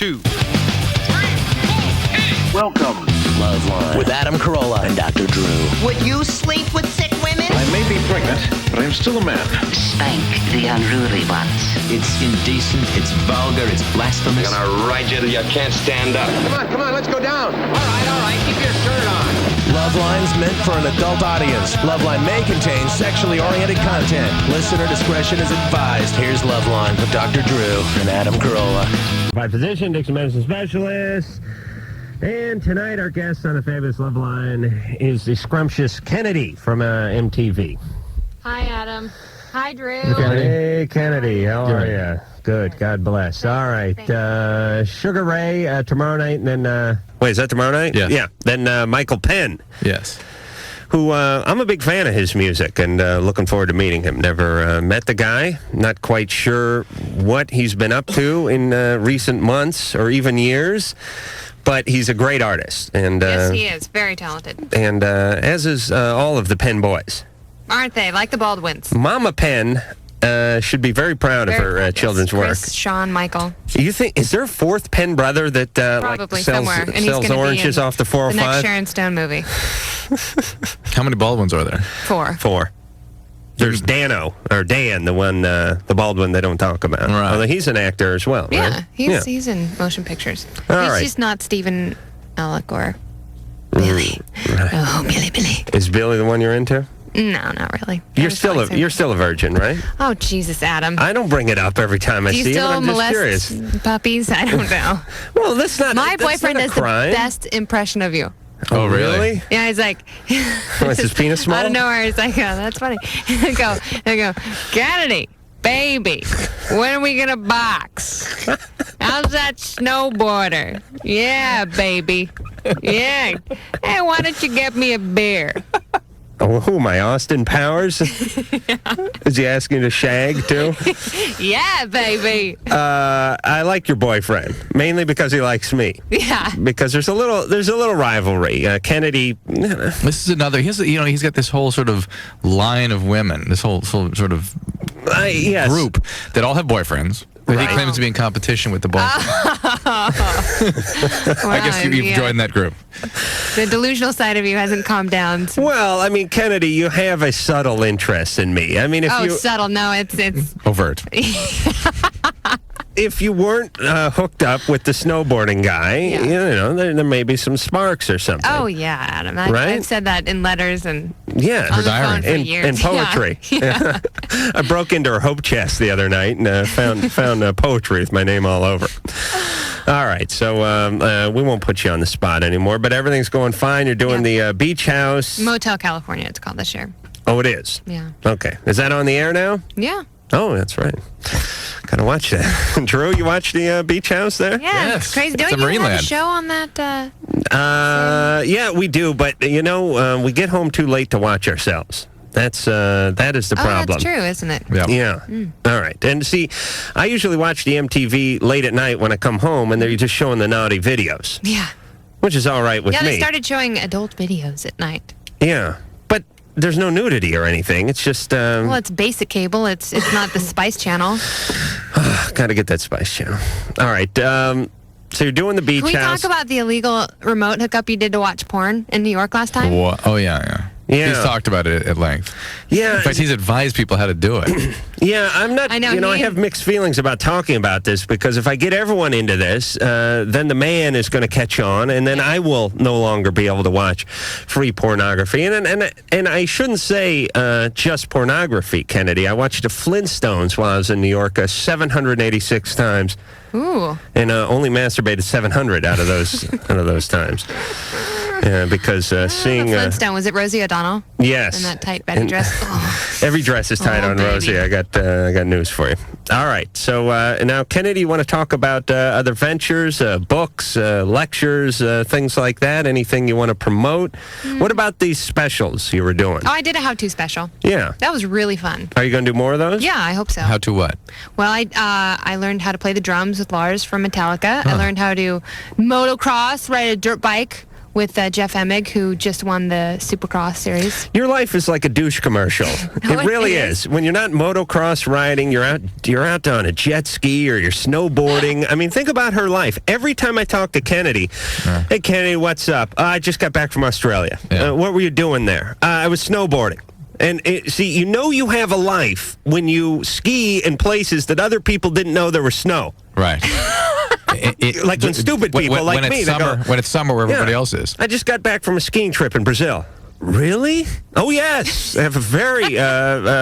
2, 3, 4, hit it. Welcome to LoveLine with Adam Carolla and Dr. Drew. Would you sleep with sick women? I may be pregnant, but I am still a man. Spank the unruly ones. It's indecent, it's vulgar, it's blasphemous. I'm gonna ride you till you can't stand up. Come on, let's go down. All right, keep your shirt on. LoveLine's meant for an adult audience. LoveLine may contain sexually oriented content. Listener discretion is advised. Here's LoveLine with Dr. Drew and Adam Carolla. By physician, Dixon medicine specialist. And tonight our guest on the fabulous LoveLine is the scrumptious Kennedy from MTV. Hi, Adam. Hi, Drew. Hey, Kennedy. How are you? Good. God bless. All right. Sugar Ray tomorrow night, and then... wait, is that tomorrow night? Yeah. Yeah. Then Michael Penn. Yes. Who, I'm a big fan of his music, and looking forward to meeting him. Never met the guy. Not quite sure what he's been up to in recent months or even years. But he's a great artist. And yes, he is. Very talented. And as is all of the Penn boys. Aren't they? Like the Baldwins. Mama Penn should be very proud of her children's work. Chris, Sean, Michael. You think, is there a fourth Penn brother that probably somewhere, and he's sells oranges off the 405? The next Sharon Stone movie. How many Baldwins are there? 4. 4. There's Dan, the one, the Baldwin they don't talk about. Right. Although he's an actor as well, Yeah, right? he's in motion pictures. All he's right. just not Stephen Alec or Billy. Right. Oh, Billy. Is Billy the one you're into? No, not really. You're still a virgin, right? Oh, Jesus, Adam. I don't bring it up every time I Do you see it. still I'm just molest curious. puppies? I don't know. Well, that's not. My that's boyfriend not a does the crime. best impression of you. Oh, really? Yeah, he's like... Is his penis small? I don't know where he's like, oh, that's funny. I go, Kennedy, baby, when are we going to box? How's that snowboarder? Yeah, baby. Yeah. Hey, why don't you get me a beer? Oh, who am I, Austin Powers? Yeah. Is he asking to shag, too? Yeah, baby. I like your boyfriend, mainly because he likes me. Yeah. Because there's a little rivalry. Kennedy... This is another... He's got this whole sort of line of women, this whole sort of yes. group that all have boyfriends. That he Right. claims to be in competition with the boys. I guess you've joined that group. The delusional side of you hasn't calmed down. Well, I mean, Kennedy, you have a subtle interest in me. I mean, if Subtle. No, it's overt. If you weren't hooked up with the snowboarding guy, you know, there may be some sparks or something. Oh, yeah, Adam. Right? I've said that in letters and on the phone for years. and poetry. Yeah. I broke into her hope chest the other night and found poetry with my name all over. All right, so we won't put you on the spot anymore, but everything's going fine. You're doing the beach house. Motel California, it's called this year. Oh, it is? Yeah. Okay. Is that on the air now? Yeah. Oh, that's right. Gotta watch that. Drew, you watch the beach house there? Yeah, it's crazy. Don't you have a show on that? Yeah, we do, but we get home too late to watch ourselves. That is the problem. That's true, isn't it? Yeah. All right. And see, I usually watch the MTV late at night when I come home, and they're just showing the naughty videos. Yeah. Which is all right with me. Yeah, they started showing adult videos at night. Yeah. But there's no nudity or anything. It's just... well, it's basic cable. It's not the Spice Channel. Gotta get that Spice Channel. All right. So you're doing the beach house. Can we talk about the illegal remote hookup you did to watch porn in New York last time? Oh, yeah. He's talked about it at length. Yeah. In fact, he's advised people how to do it. Yeah, I'm not... I know, I have mixed feelings about talking about this because if I get everyone into this, then the man is going to catch on, and then I will no longer be able to watch free pornography. And I shouldn't say just pornography, Kennedy. I watched the Flintstones while I was in New York 786 times. Ooh. And only masturbated 700 out of those times. Because seeing... Flintstone, was it Rosie O'Donnell? Yes. In that tight Betty dress? Oh. Every dress is tight on baby. Rosie. I got news for you. All right. So now, Kennedy, you want to talk about other ventures, books, lectures, things like that? Anything you want to promote? What about these specials you were doing? Oh, I did a how-to special. Yeah. That was really fun. Are you going to do more of those? Yeah, I hope so. How to what? Well, I learned how to play the drums with Lars from Metallica. I learned how to motocross, ride a dirt bike with Jeff Emig, who just won the Supercross series. Your life is like a douche commercial. It really is. When you're not motocross riding, you're out on a jet ski or you're snowboarding. I mean, think about her life. Every time I talk to Kennedy, hey, Kennedy, what's up? I just got back from Australia. What were you doing there? I was snowboarding. And see, you have a life when you ski in places that other people didn't know there was snow. Right. Like when stupid people like me. When it's summer where everybody else is. I just got back from a skiing trip in Brazil. Really? Oh, yes. They have a very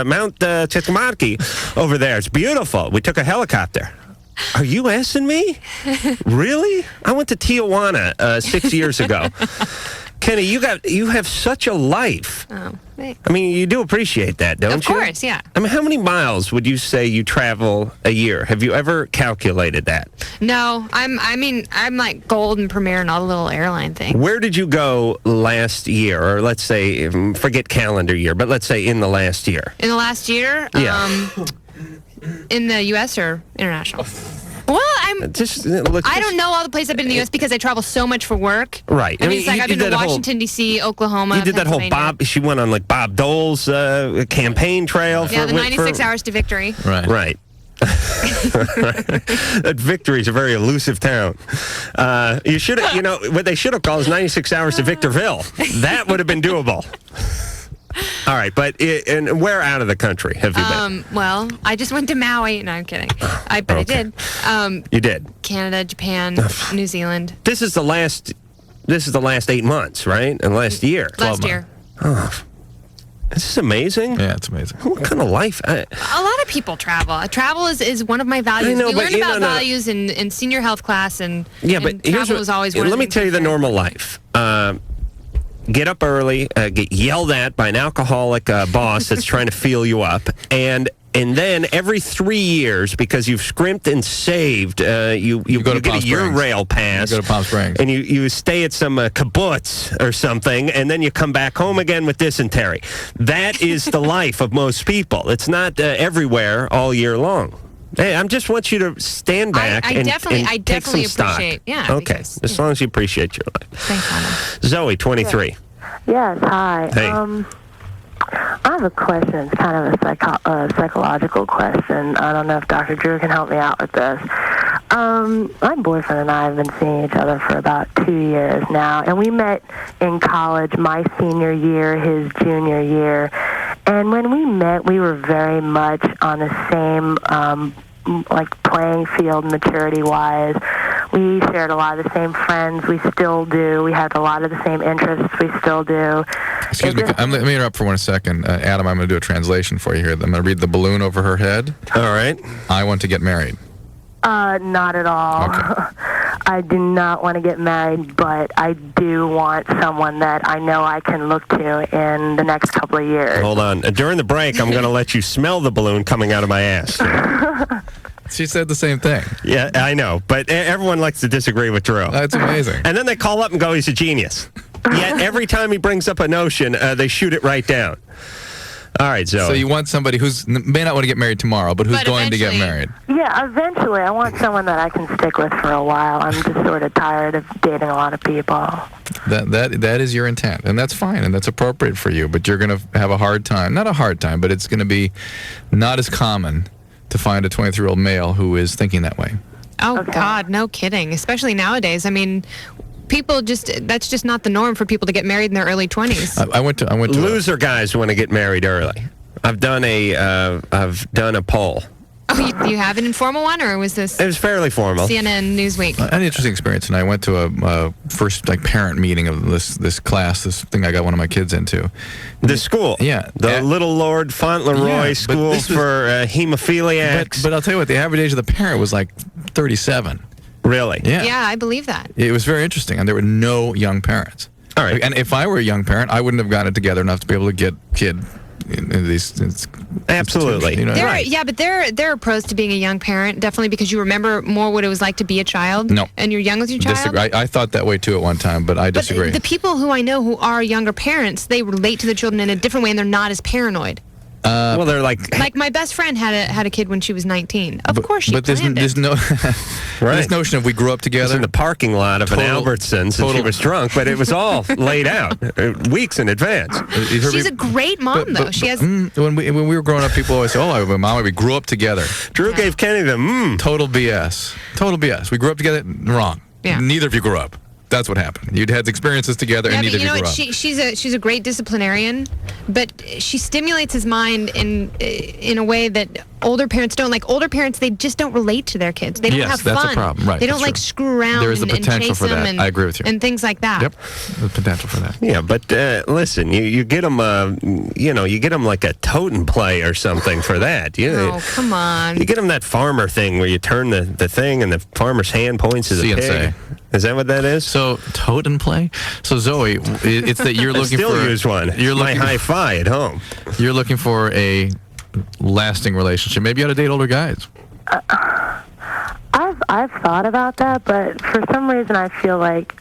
Mount Titicaca over there. It's beautiful. We took a helicopter. Are you asking me? Really? I went to Tijuana 6 years ago. Kenny, you have such a life. Oh, thanks. I mean, you do appreciate that, don't you? Of course, yeah. I mean, how many miles would you say you travel a year? Have you ever calculated that? No, I'm like gold and premier and all the little airline things. Where did you go last year? Or let's say, forget calendar year, but let's say in the last year. In the last year? Yeah. In the U.S. or international? Well, I don't know all the places I've been in the U.S. because I travel so much for work. Right. I mean, I've been to Washington, D.C., Oklahoma, You did that whole she went on like Bob Dole's campaign trail. Yeah, the 96 hours to victory. Right. That Victory's a very elusive town. You should have, what they should have called is 96 hours to Victorville. That would have been doable. All right, but and where out of the country have you been? Well, I just went to Maui. No, I'm kidding. I did. You did? Canada, Japan, New Zealand. This is the last 8 months, right? And last year. Last year. Oh, this is amazing. Yeah, it's amazing. What kind of life? A lot of people travel. Travel is one of my values. I know, we but learn about values in senior health class, and but travel is always one of the let me tell you the normal life. Get up early, get yelled at by an alcoholic boss that's trying to feel you up, and then every 3 years, because you've scrimped and saved, you get a Eurail pass. You go to Palm Springs. And you stay at some kibbutz or something, and then you come back home again with dysentery. That is the life of most people. It's not everywhere all year long. Hey, I just want you to stand back and take some stock. Appreciate. Yeah. Okay, because, as long as you appreciate your life. Thanks, Adam. Zoe, 23. Yes, hi. Hey. I have a question. It's kind of a psychological question. I don't know if Dr. Drew can help me out with this. My boyfriend and I have been seeing each other for about 2 years now, and we met in college, my senior year, his junior year. And when we met, we were very much on the same playing field maturity-wise. We shared a lot of the same friends. We still do. We had a lot of the same interests. We still do. Excuse me. Let me interrupt for 1 second. Adam, I'm going to do a translation for you here. I'm going to read the balloon over her head. All right. I want to get married. Not at all. Okay. I do not want to get married, but I do want someone that I know I can look to in the next couple of years. Hold on. During the break, I'm going to let you smell the balloon coming out of my ass. She said the same thing. Yeah, I know, but everyone likes to disagree with Drew. That's amazing. And then they call up and go, he's a genius. Yet every time he brings up a notion, they shoot it right down. All right, Zoe. So you want somebody who's may not want to get married tomorrow, but who's going to get married. Yeah, eventually. I want someone that I can stick with for a while. I'm just sort of tired of dating a lot of people. That is your intent, and that's fine, and that's appropriate for you, but you're going to have a hard time. Not a hard time, but it's going to be not as common to find a 23-year-old male who is thinking that way. Oh, okay. God, no kidding. Especially nowadays. I mean, that's just not the norm for people to get married in their early 20s. I went to loser guys want to get married early. I've done a poll. Oh, you have an informal one, or was this? It was fairly formal. CNN Newsweek. I had an interesting experience, and I went to a first parent meeting of this class, this thing I got one of my kids into. The school, yeah, the Little Lord Fauntleroy School for hemophiliacs. But I'll tell you what, the average age of the parent was like 37. Really? Yeah. Yeah, I believe that. It was very interesting, and there were no young parents. All right. And if I were a young parent, I wouldn't have gotten it together enough to be able to get kid in these. Absolutely. You know? Yeah, but there are pros to being a young parent, definitely, because you remember more what it was like to be a child. No. And you're young with your child. Disagree. I thought that way too at one time, but I disagree. But the people who I know who are younger parents, they relate to the children in a different way, and they're not as paranoid. Well, they're like Like my best friend had a kid when she was 19. Of course she But planned there's it. no Right. this notion of we grew up was together. in the parking lot of an Albertsons, and she was drunk, but it was all laid out weeks in advance. She's a great mom, though. She has. When we were growing up, people always say, "Oh, my mom, we grew up together." Drew gave Kenny the Total BS. Total BS. We grew up together. Wrong. Yeah. Neither of you grew up. That's what happened. You'd had experiences together, Yeah, and but neither you know of you what? grew up. She's a great disciplinarian, but she stimulates his mind in a way that older parents don't. Like older parents, they just don't relate to their kids. They don't have fun. That's a problem. Right. They don't that's like true. screw around. There is the and potential chase for them that. and, I agree with you. And things like that. Yep. The potential for that. Yeah, but listen, you get them, you get them like a totem play or something for that. Oh, come on. You get them that farmer thing where you turn the thing and the farmer's hand points to the See and pig. say. Is that what that is? So totem play. So Zoe, it's that you're looking still for. use one. You're my looking. hi-fi at home. You're looking for a lasting relationship. Maybe you ought to date older guys. I've thought about that, but for some reason I feel like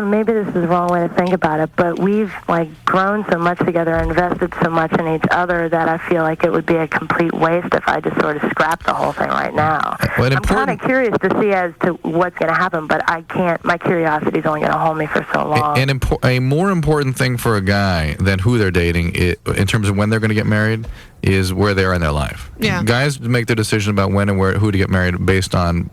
maybe this is the wrong way to think about it, but we've like grown so much together, invested so much in each other that I feel like it would be a complete waste if I just sort of scrapped the whole thing right now. Well, I'm kind of curious to see as to what's going to happen, but I can't. My curiosity is only going to hold me for so long. A more important thing for a guy than who they're dating, in terms of when they're going to get married, is where they are in their life. Yeah. Guys make their decision about when and who to get married based on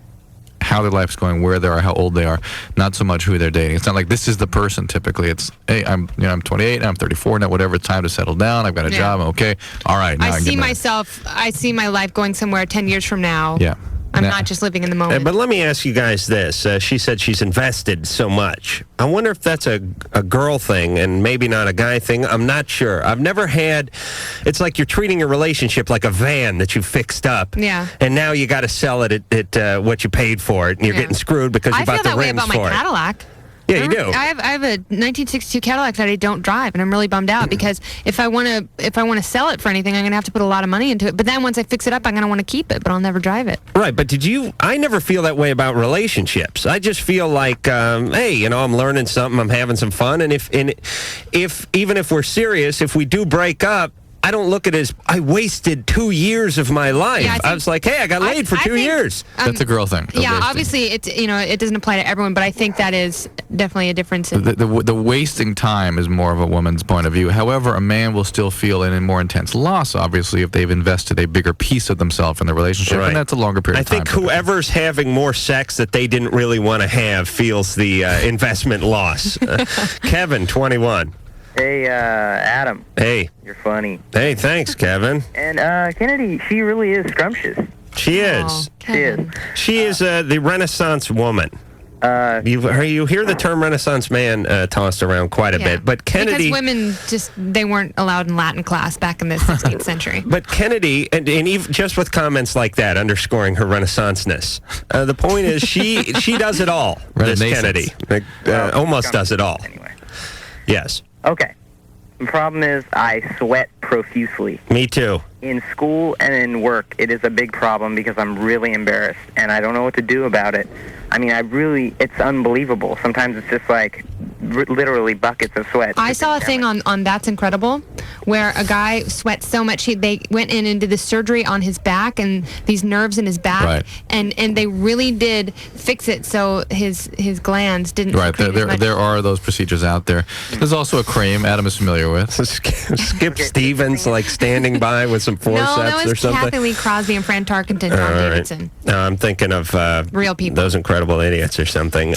how their life's going, where they are, how old they are, not so much who they're dating. It's not like this is the person. Typically, it's hey, I'm 28, I'm 34 now, whatever. It's time to settle down. I've got a job. I'm okay. All right. Now I see my life going somewhere 10 years from now. Yeah. I'm not just living in the moment. But let me ask you guys this. She said she's invested so much. I wonder if that's a girl thing and maybe not a guy thing. I'm not sure. I've never had... It's like you're treating your relationship like a van that you fixed up. Yeah. And now you got to sell it at what you paid for it, and you're getting screwed because you bought the rims for it. I feel that way about my Cadillac. Yeah, you do. I have a 1962 Cadillac that I don't drive, and I'm really bummed out because if I want to sell it for anything, I'm going to have to put a lot of money into it. But then once I fix it up, I'm going to want to keep it, but I'll never drive it. Right, but I never feel that way about relationships. I just feel like, hey, I'm learning something, I'm having some fun, and if even if we're serious, if we do break up, I don't look at it as I wasted 2 years of my life. Yeah, I was like, hey, I got laid for 2 years. That's a girl thing. Yeah, obviously, it doesn't apply to everyone, but I think that is definitely a difference. The wasting time is more of a woman's point of view. However, a man will still feel a more intense loss, obviously, if they've invested a bigger piece of themselves in the relationship, Right. and that's a longer period of time. I think whoever's having more sex that they didn't really want to have feels the investment loss. Kevin, 21. Hey, Adam. Hey. You're funny. Hey, thanks, Kevin. And Kennedy, she really is scrumptious. She is. She is. She is the Renaissance woman. You hear the term Renaissance man tossed around quite a bit, but Kennedy... Because women they weren't allowed in Latin class back in the 16th century. But Kennedy, and even just with comments like that, underscoring her Renaissance-ness, the point is she does it all, this Kennedy. Almost does it all. Anyway. Yes. Okay. The problem is I sweat profusely. Me too. In school and in work, it is a big problem because I'm really embarrassed, and I don't know what to do about it. I mean, it's unbelievable. Sometimes it's just like literally buckets of sweat. I saw a thing on That's Incredible where a guy sweat so much they went in and did the surgery on his back and these nerves in his back, right. and they really did fix it so his glands didn't. Right, there are those procedures out there. There's also a cream Adam is familiar with. Skip Stevens, like standing by with some forceps that was or something. Kathy Lee Crosby and Fran Tarkenton, Tom Davidson. No, I'm thinking of real people, those incredible idiots or something.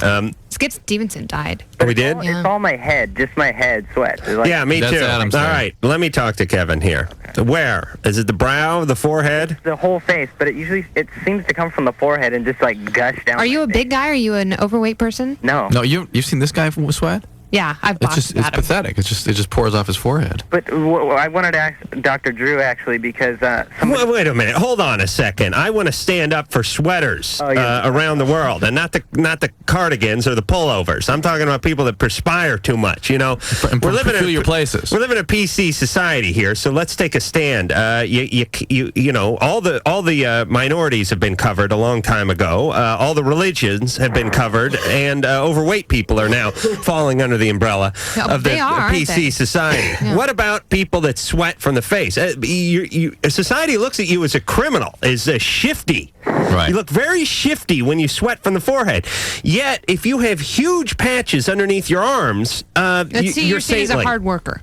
Skip Stevenson died. Oh, we did? It's all my head, just my head sweat. Like, yeah, me too. All right, let me talk to Kevin here. Where? Is it the brow, the forehead? The whole face, but it seems to come from the forehead and just like gush down. Are you a big guy? Are you an overweight person? No. No, you've seen this guy sweat? Yeah, I've It's pathetic. It just pours off his forehead. But I wanted to ask Dr. Drew, actually, because... Wait a minute. Hold on a second. I want to stand up for sweaters around the world, and not the cardigans or the pullovers. I'm talking about people that perspire too much, We're living in places. We're living in a PC society here, so let's take a stand. All the minorities have been covered a long time ago. All the religions have been covered, and overweight people are now falling under the the umbrella of the they are, aren't PC they? society. Yeah. What about people that sweat from the face? Society looks at you as a criminal, as a shifty. Right. You look very shifty when you sweat from the forehead. Yet, if you have huge patches underneath your arms, You're seen as a saintly. hard worker.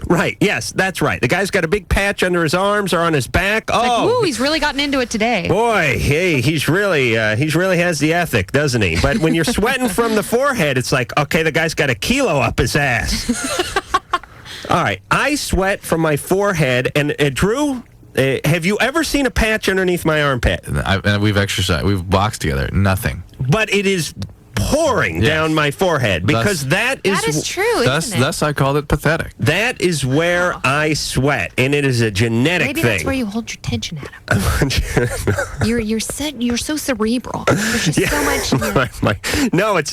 Right. Yes, that's right. The guy's got a big patch under his arms or on his back. Like, ooh, he's really gotten into it today. Boy, hey, he's really has the ethic, doesn't he? But when you're sweating from the forehead, it's like, okay, the guy's got a kilo up his ass. All right, I sweat from my forehead, and Drew, have you ever seen a patch underneath my armpit? And we've exercised. We've boxed together. Nothing. But it is pouring down my forehead because that is true. Thus, I called it pathetic. That is where I sweat, and it is a genetic Maybe thing. that's where you hold your tension, Adam. you're so cerebral. There's just so much. In your... No, it's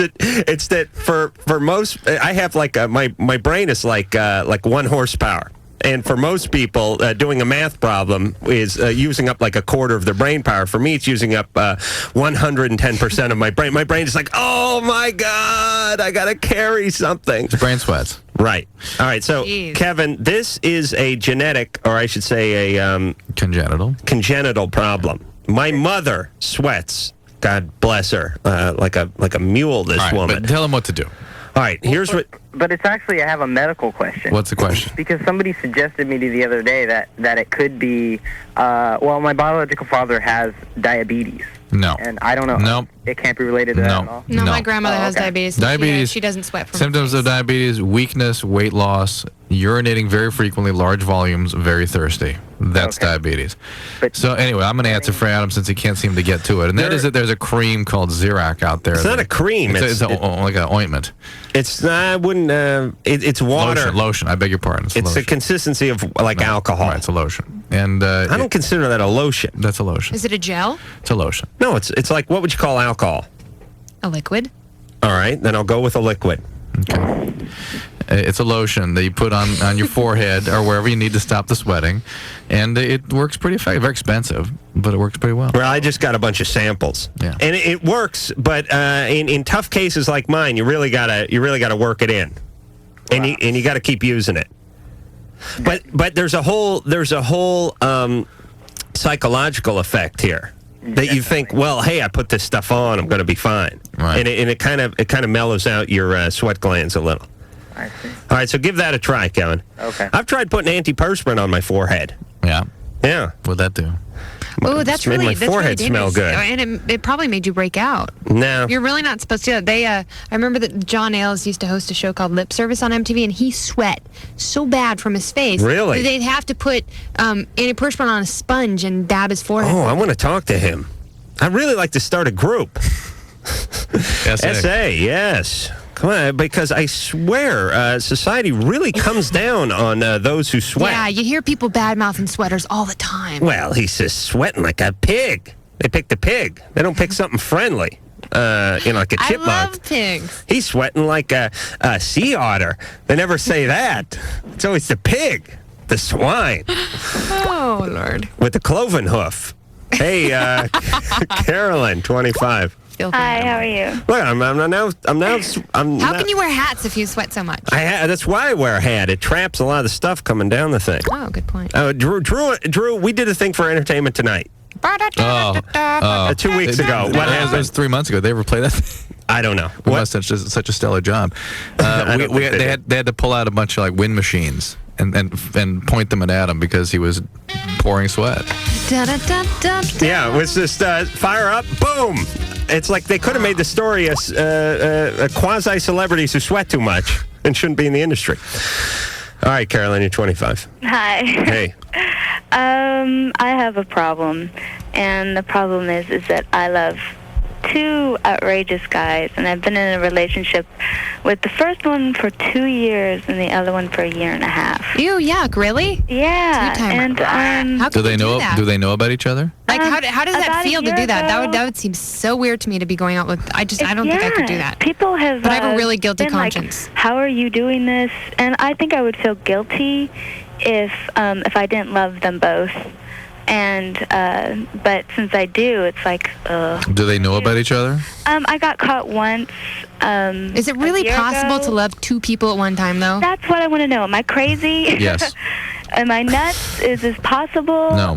that for most, I have like my brain is like 1 horsepower. And for most people, doing a math problem is using up like a quarter of their brain power. For me, it's using up 110% of my brain. My brain is like, oh my God, I got to carry something. It's brain sweats. Right. All right. So, Jeez. Kevin, this is a genetic, or I should say a congenital problem. My mother sweats. God bless her, like a mule. This woman. But tell him what to do. All right. Here's what. But it's actually, I have a medical question. What's the question? Because somebody suggested me the other day that it could be, my biological father has diabetes. No. And I don't know. No. It can't be related to that at all? No, my grandmother has diabetes. Diabetes. She doesn't sweat from Symptoms of diabetes: weakness, weight loss, urinating very frequently, large volumes, very thirsty. That's diabetes. So anyway, I'm going to answer for Adam since he can't seem to get to it. And that is that there's a cream called Xerac out there. It's not a cream. It's like an ointment. It's I wouldn't. It's water. Lotion. I beg your pardon. It's the consistency of like alcohol. Right, it's a lotion. And I don't consider that a lotion. That's a lotion. Is it a gel? It's a lotion. No, it's like, what would you call alcohol? A liquid? All right, then I'll go with a liquid. Okay. It's a lotion that you put on your forehead or wherever you need to stop the sweating, and it works pretty effective. Very expensive, but it works pretty well. Well, I just got a bunch of samples, yeah, and it works. But in tough cases like mine, you really gotta work it in, and you got to keep using it. But there's a whole psychological effect here. That you think, well, hey, I put this stuff on, I'm going to be fine, right. And it kind of mellows out your sweat glands a little. I see. All right, so give that a try, Kevin. Okay. I've tried putting antiperspirant on my forehead. Yeah. Yeah. What'd that do? Oh, that's made really my forehead smell good. And it probably made you break out. No. You're really not supposed to do that. I remember that John Ailes used to host a show called Lip Service on MTV, and he sweat so bad from his face. Really? That they'd have to put antiperspirant on a sponge and dab his forehead. Oh, I want to talk to him. I'd really like to start a group. SA, yes. Come on, because I swear, society really comes down on those who sweat. Yeah, you hear people bad-mouthing sweaters all the time. Well, he's just sweating like a pig. They picked a pig. They don't pick something friendly, like a chipmunk. I love pigs. He's sweating like a sea otter. They never say that. It's always the pig, the swine. Oh, Lord. With the cloven hoof. Hey, Carolyn, 25. Hi, how are you? Look, I'm How can you wear hats if you sweat so much? That's why I wear a hat. It traps a lot of the stuff coming down the thing. Oh, good point. Drew, we did a thing for Entertainment Tonight. 2 weeks ago. What happened? That was 3 months ago. They ever play that? I don't know. We must have just such a stellar job. They had to pull out a bunch of like wind machines and point them at Adam because he was pouring sweat. Yeah, it was just fire up, boom. It's like they could have made the story a quasi-celebrities who sweat too much and shouldn't be in the industry. All right, Caroline, you're 25. Hi. Hey. I have a problem, and the problem is that I love two outrageous guys, and I've been in a relationship with the first one for 2 years and the other one for 1.5 years. Ew, yuck, really? Yeah. And how do they know? that? Do they know about each other? Like, how does that about a feel to year do that? ago- That would seem so weird to me to be going out with. I don't think I could do that. People have. But I have a really guilty been like, conscience. how are you doing this? And I think I would feel guilty if I didn't love them both. And but since I do, it's like, Do they know about each other? I got caught once. Is it really possible to love two people at one time, though? That's what I want to know. Am I crazy? Yes. Am I nuts? Is this possible? No.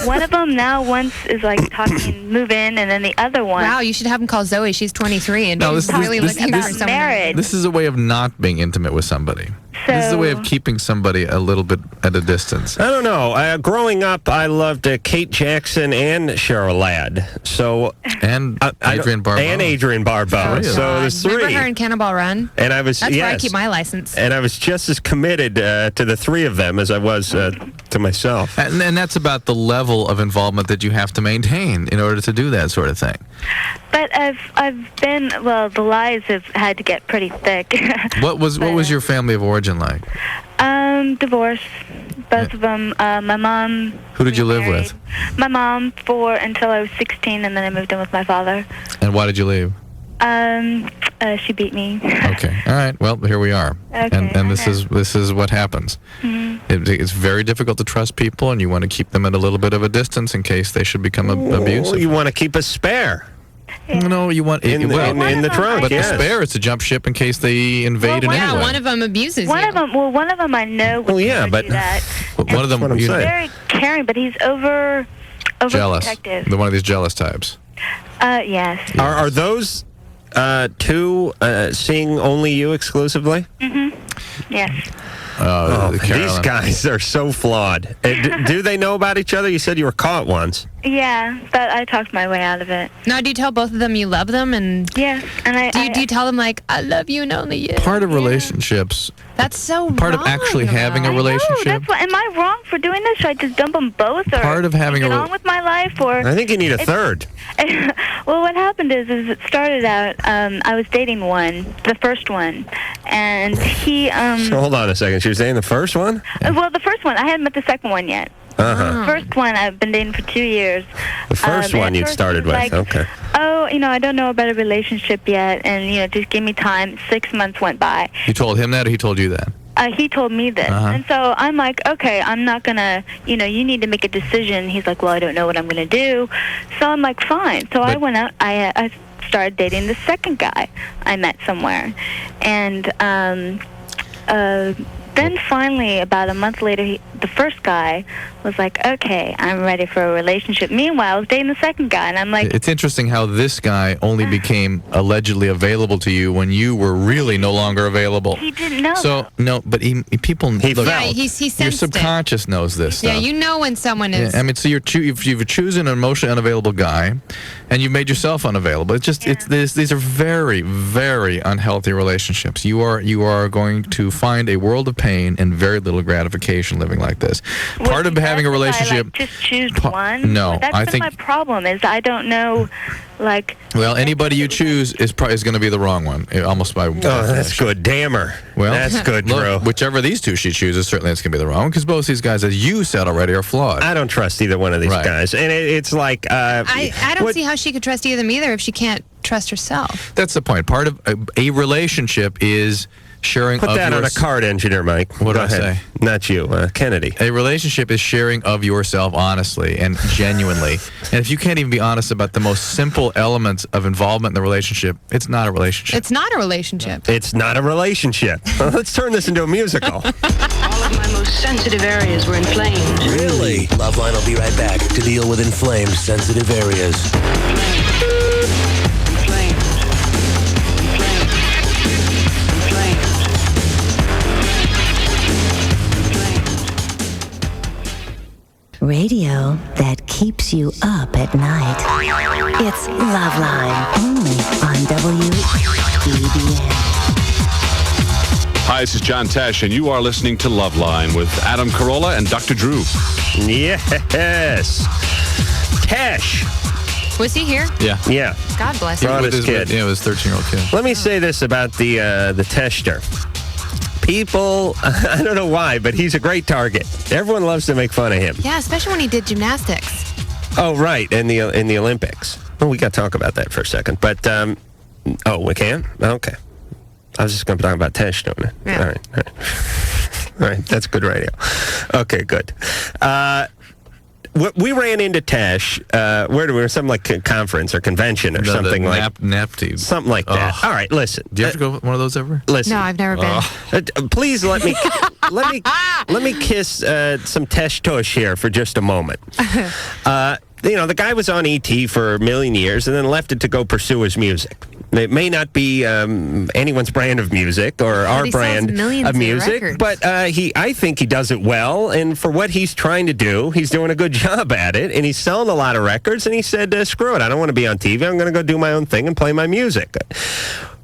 One of them now once is like talking move in, and then the other one. Wow, you should have him call Zoe. She's 23 and she's really looking for someone. Marriage. This is a way of not being intimate with somebody. This is a way of keeping somebody a little bit at a distance. I don't know. Growing up, I loved Kate Jackson and Cheryl Ladd. So and Adrienne Barbeau. And Adrienne Barbeau. So there's three. Remember her in Cannonball Run? And I was That's where I keep my license. And I was just as committed to the three of them as I was to myself. And that's about the level of involvement that you have to maintain in order to do that sort of thing. But I've been, well, the lies have had to get pretty thick. What was your family of origin like? Divorce, both of them. My mom. Who did you live with? My mom until I was 16, and then I moved in with my father. And why did you leave? She beat me. Okay. All right. Well, here we are. Okay, and this is what happens. Mm-hmm. It's very difficult to trust people, and you want to keep them at a little bit of a distance in case they should become abusive. You want to keep a spare. No, you want in the trunk. But the spare is to jump ship in case they invade in any way. One of them abuses you. One of them I know would do that. One of them, He's very caring, but he's jealous. overprotective. They're one of these jealous types. Yes. Are those two seeing only you exclusively? Mm-hmm. Yes. These guys are so flawed. Do they know about each other? You said you were caught once. Yeah, but I talked my way out of it. Now, do you tell both of them you love them? And yeah, and do you tell them like I love you and only you? Part of relationships. That's so part wrong, of actually having a relationship. That's what, am I wrong for doing this? Should I just dump them both, or part of having get on with my life? Or I think you need a third. Well, what happened is it started out. I was dating the first one, and he. So hold on a second. She was dating the first one? Well, the first one. I hadn't met the second one yet. Uh-huh. The first one I've been dating for 2 years. The first one you'd started with, like, okay. Oh, I don't know about a relationship yet, and just give me time. 6 months went by. You told him that, or he told you that? He told me this, and so I'm like, okay, I'm not gonna, you need to make a decision. He's like, well, I don't know what I'm gonna do, so I'm like, fine. So I went out. I started dating the second guy I met somewhere, and then finally, about a month later, the first guy was like, okay, I'm ready for a relationship. Meanwhile, I was dating the second guy, and I'm like... It's interesting how this guy only became allegedly available to you when you were really no longer available. He didn't know. So, no, but people... He sensed your subconscious knows this stuff. Yeah, you know when someone is... Yeah, I mean, so you've chosen an emotionally unavailable guy, and you've made yourself unavailable. It's just, these are very, very unhealthy relationships. You are going to find a world of pain and very little gratification living like this. Part of having a relationship... just choose one? No, That's I think... my problem is I don't know, like... Well, anybody you choose is going to be the wrong one, almost by... Oh, that's good. Damn her. Well, that's good, Drew. Whichever of these two she chooses, certainly it's going to be the wrong one, because both these guys, as you said already, are flawed. I don't trust either one of these guys. And it's like... I don't see how she could trust either of them either if she can't trust herself. That's the point. Part of a relationship is... sharing Put of that on a card, engineer Mike. What did I say? Not you, Kennedy. A relationship is sharing of yourself honestly and genuinely. And if you can't even be honest about the most simple elements of involvement in the relationship, it's not a relationship. It's not a relationship. It's not a relationship. Let's turn this into a musical. All of my most sensitive areas were inflamed. Really? LoveLine will be right back to deal with inflamed, sensitive areas. Radio that keeps you up at night. It's LoveLine, only on WEBN. Hi, this is John Tesh, and you are listening to LoveLine with Adam Carolla and Dr. Drew. Yes. Tesh. Was he here? Yeah. Yeah. God bless him. Brought his kid. Yeah, it was 13-year-old kid. Let me say this about the Tester. People, I don't know why, but he's a great target. Everyone loves to make fun of him. Yeah, especially when he did gymnastics. Oh, right, in the Olympics. Well, we got to talk about that for a second. But, we can? Okay. I was just going to talk about Tesh doing it. Yeah. All right. All right, that's good radio. Okay, good. we ran into Tesh. Where we were, some like conference or convention or something like NAPTI. something like that. All right, listen. Do you have to go to one of those ever? Listen. No, I've never been. Please let me kiss some Tesh Tush here for just a moment. The guy was on ET for a million years and then left it to go pursue his music. It may not be anyone's brand of music or our brand of music, but I think he does it well. And for what he's trying to do, he's doing a good job at it. And he's selling a lot of records. And he said, screw it. I don't want to be on TV. I'm going to go do my own thing and play my music.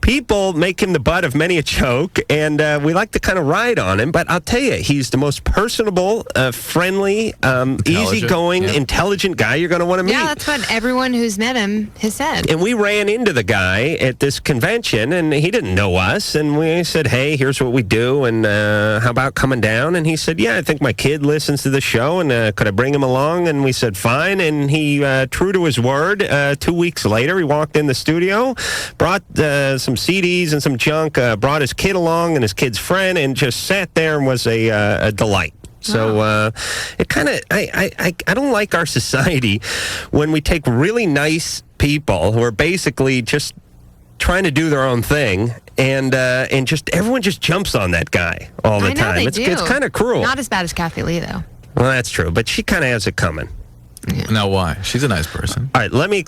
People make him the butt of many a joke, and we like to kind of ride on him. But I'll tell you, he's the most personable, friendly, easygoing, intelligent guy you're going to want to meet. Yeah, that's what everyone who's met him has said. And we ran into the guy at this convention, and he didn't know us. And we said, hey, here's what we do, and how about coming down? And he said, yeah, I think my kid listens to the show, and could I bring him along? And we said, fine. And he, true to his word, 2 weeks later, he walked in the studio, brought some CDs and some junk, brought his kid along and his kid's friend, and just sat there and was a delight. So it kind of, I don't like our society when we take really nice people who are basically just trying to do their own thing, and just everyone just jumps on that guy all the time. It's kind of cruel. Not as bad as Kathy Lee, though. Well, that's true, but she kind of has it coming. Yeah. Now, why? She's a nice person. All right, let me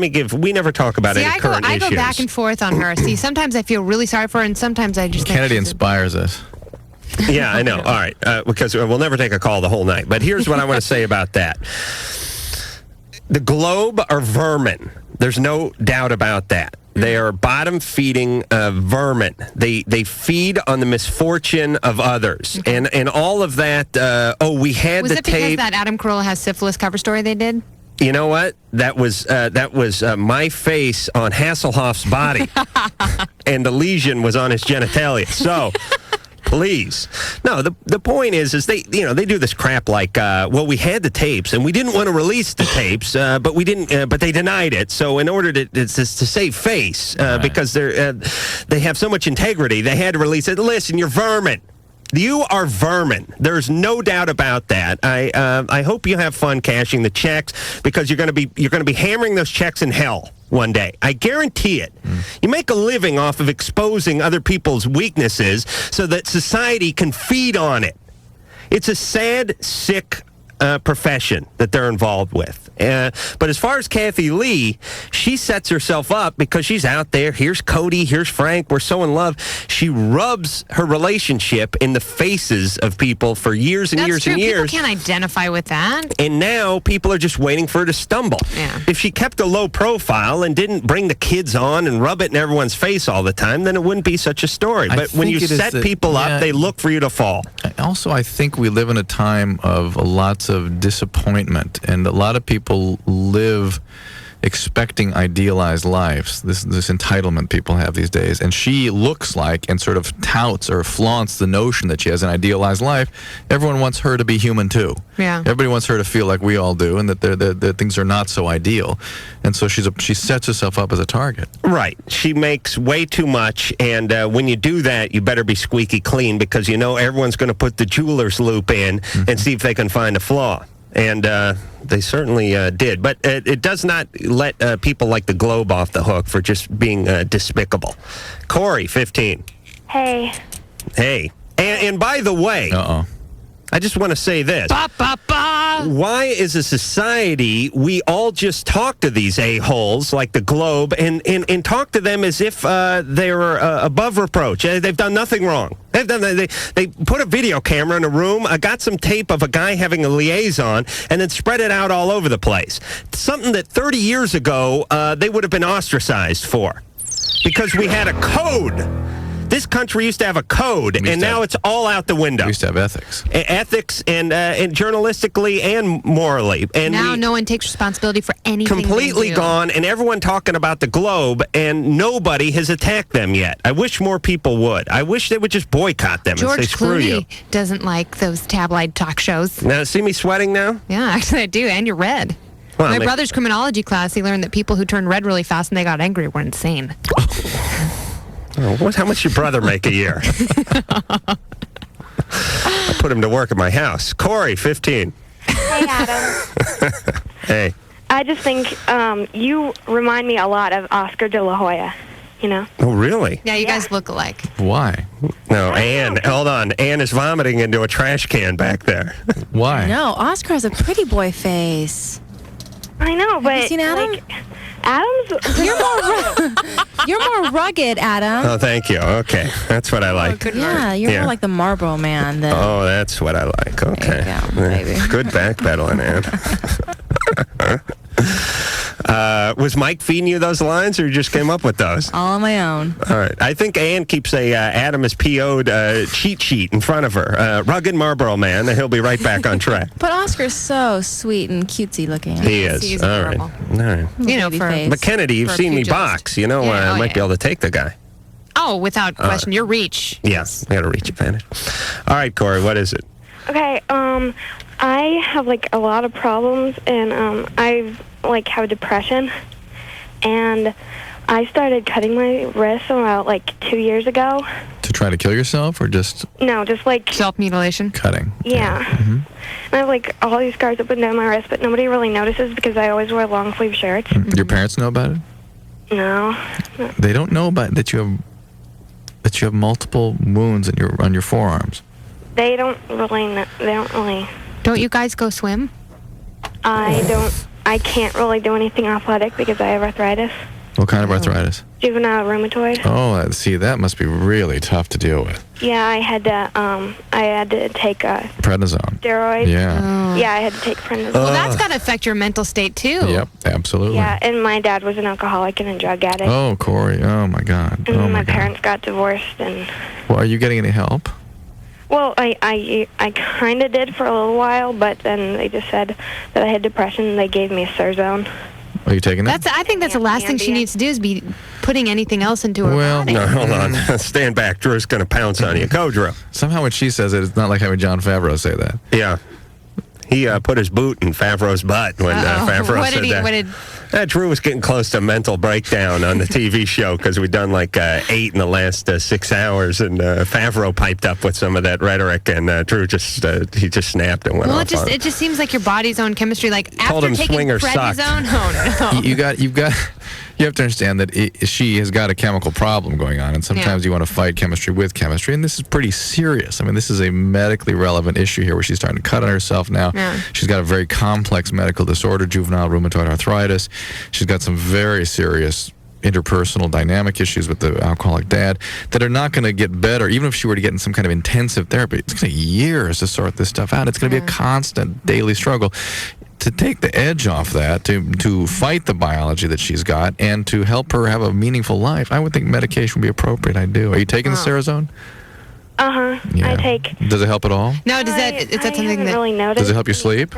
give. We never talk about any current issues. I go back and forth on her. See, sometimes I feel really sorry for her, and sometimes I just Kennedy inspires us. Yeah, I know. All right, because we'll never take a call the whole night. But here's what I want to say about that. The Globe are vermin. There's no doubt about that. They are bottom-feeding vermin. They feed on the misfortune of others, and all of that. We had was the it because tape. that Adam Carolla has syphilis cover story they did? You know what? That was my face on Hasselhoff's body, and the lesion was on his genitalia. So. Please. No, the point is they do this crap like, we had the tapes and we didn't want to release the tapes, but we didn't, but they denied it. So in order to save face, because they have so much integrity, they had to release it. Listen, you're vermin. You are vermin. There's no doubt about that. I hope you have fun cashing the checks, because you're going to be hammering those checks in hell one day. I guarantee it. You make a living off of exposing other people's weaknesses so that society can feed on it. It's a sad, sick profession that they're involved with. But as far as Kathy Lee, she sets herself up because she's out there. Here's Cody, here's Frank, we're so in love. She rubs her relationship in the faces of people for years and years and years. People can't identify with that. And now people are just waiting for her to stumble. Yeah. If she kept a low profile and didn't bring the kids on and rub it in everyone's face all the time, then it wouldn't be such a story. But when you set people up, they look for you to fall. Also, I think we live in a time of lots of disappointment, and a lot of people live expecting idealized lives, this entitlement people have these days. And she looks like and sort of touts or flaunts the notion that she has an idealized life. Everyone wants her to be human too. Yeah. Everybody wants her to feel like we all do, and that things are not so ideal. And so she sets herself up as a target. Right. She makes way too much, and when you do that, you better be squeaky clean, because you know everyone's going to put the jeweler's loop in and see if they can find a flaw. And they certainly did. But it does not let people like the Globe off the hook for just being despicable. Corey, 15. Hey. Hey. And by the way, I just want to say this. Why, as a society, we all just talk to these a-holes like the Globe and talk to them as if they're above reproach. They've done nothing wrong. They put a video camera in a room, got some tape of a guy having a liaison, and then spread it out all over the place. Something that 30 years ago they would have been ostracized for, because we had a code. This country used to have a code, and now it's all out the window. We used to have ethics. Ethics and journalistically and morally. And now no one takes responsibility for anything. Completely they do. gone, and everyone talking about the Globe, and nobody has attacked them yet. I wish more people would. I wish they would just boycott them George and say, screw Clooney you. doesn't like those tabloid talk shows. Now, see me sweating now? Yeah, actually I do, and you're red. Well, My brother's criminology class, he learned that people who turn red really fast and they got angry were insane. How much your brother make a year? I put him to work at my house. Corey, 15. Hey, Adam. Hey. I just think you remind me a lot of Oscar De La Hoya, you know? Oh, really? Yeah, you guys look alike. Why? No, Ann, hold on. Ann is vomiting into a trash can back there. Why? No, Oscar has a pretty boy face. I know, but... Have you seen Adam? Like, Adam's... You're more rugged, Adam. Oh, thank you. Okay. That's what I like. Yeah, you're more like the Marlboro Man. Than... Oh, that's what I like. Okay. baby. Good backpedaling, Ann. Was Mike feeding you those lines, or you just came up with those? All on my own. All right. I think Ann keeps a Adam is PO'd cheat sheet in front of her. Rugged Marlboro Man, and he'll be right back on track. But Oscar's so sweet and cutesy looking. He is. He's All right. adorable. All right. You know, for... But Kennedy, you've for a seen me pugilist. box. You know, I might be able to take the guy. Oh, without question. Your reach. Yes. I got a reach advantage. All right, Corey, what is it? Okay, I have, like, a lot of problems, and I've, like, have depression, and I started cutting my wrists about, like, 2 years ago. To try to kill yourself, or just No, just, like... Self-mutilation? cutting? Yeah. Mm-hmm. And I have, like, all these scars up and down my wrist, but nobody really notices because I always wear long-sleeve shirts. Your parents know about it? No. They don't know about that you have multiple wounds on your forearms. They don't really know. They don't really... Don't you guys go swim? I can't really do anything athletic because I have arthritis. What kind of arthritis? Juvenile rheumatoid. Oh, see, that must be really tough to deal with. Yeah, I had to take Prednisone. steroids. Yeah. Yeah, I had to take prednisone. Well, that's got to affect your mental state, too. Yep, absolutely. Yeah, and my dad was an alcoholic and a drug addict. Oh, Corey. Oh, my God. And Oh, my my God. parents got divorced, and... Well, are you getting any help? Well, I kind of did for a little while, but then they just said that I had depression, and they gave me a Serzone. Are you taking that? I think that's the last thing she needs to do is be putting anything else into her body. No, hold on. Stand back. Drew's going to pounce on you. Go, Drew. Somehow when she says it, it's not like having John Favreau say that. Yeah. He put his boot in Favreau's butt when Favreau What said did he? that. What did? Drew was getting close to mental breakdown on the TV show because we'd done like 8 in the last 6 hours, and Favreau piped up with some of that rhetoric, and Drew just snapped and went Well, off on it just seems like your body's own chemistry. Like Told after him taking swinger sucked. prednisone, oh no. You have to understand that she has got a chemical problem going on, and sometimes you want to fight chemistry with chemistry, and this is pretty serious. I mean, this is a medically relevant issue here where she's starting to cut on herself now. Yeah. She's got a very complex medical disorder, juvenile rheumatoid arthritis. She's got some very serious interpersonal dynamic issues with the alcoholic dad that are not going to get better, even if she were to get in some kind of intensive therapy. It's going to take years to sort this stuff out. It's going to be a constant daily struggle. To take the edge off that, to fight the biology that she's got, and to help her have a meaningful life, I would think medication would be appropriate. I do. Are you taking the Serazone? Uh-huh. Yeah. I take... Does it help at all? No, is that something that... really noticed. Does it help you sleep?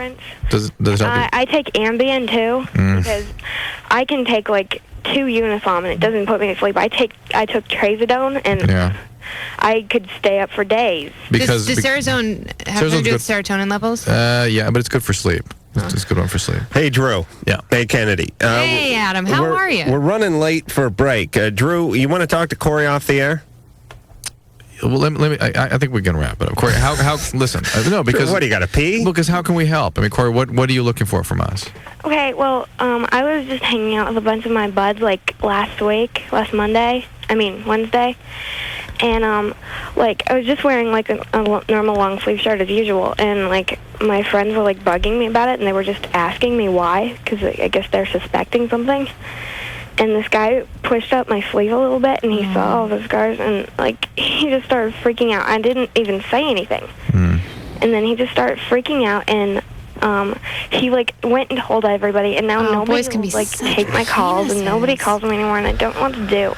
Does it help you? I take Ambien, too, because I can take, like, 2 Unisom, and it doesn't put me to sleep. I took Trazodone, and I could stay up for days. Does Serazone have to do with serotonin levels? Yeah, but it's good for sleep. It's a good one for sleep. Hey, Drew. Yeah. Hey, Kennedy. Hey, Adam. How are you? We're running late for a break. Drew, you want to talk to Corey off the air? Well, let me. I think we can wrap it up. Corey, how? Listen, no, because what do you got to pee? Because how can we help? I mean, Corey, what are you looking for from us? Okay, well, I was just hanging out with a bunch of my buds, like, last Wednesday, and, like, I was just wearing, like, a normal long-sleeve shirt as usual, and, like, my friends were, like, bugging me about it, and they were just asking me why, because I guess they're suspecting something, and this guy pushed up my sleeve a little bit, and he saw all the scars, and, like, he just started freaking out. I didn't even say anything, and then he just started freaking out, and he, like, went and told everybody, and now nobody will, like, take my calls, and nobody calls me anymore, and I don't know what to do.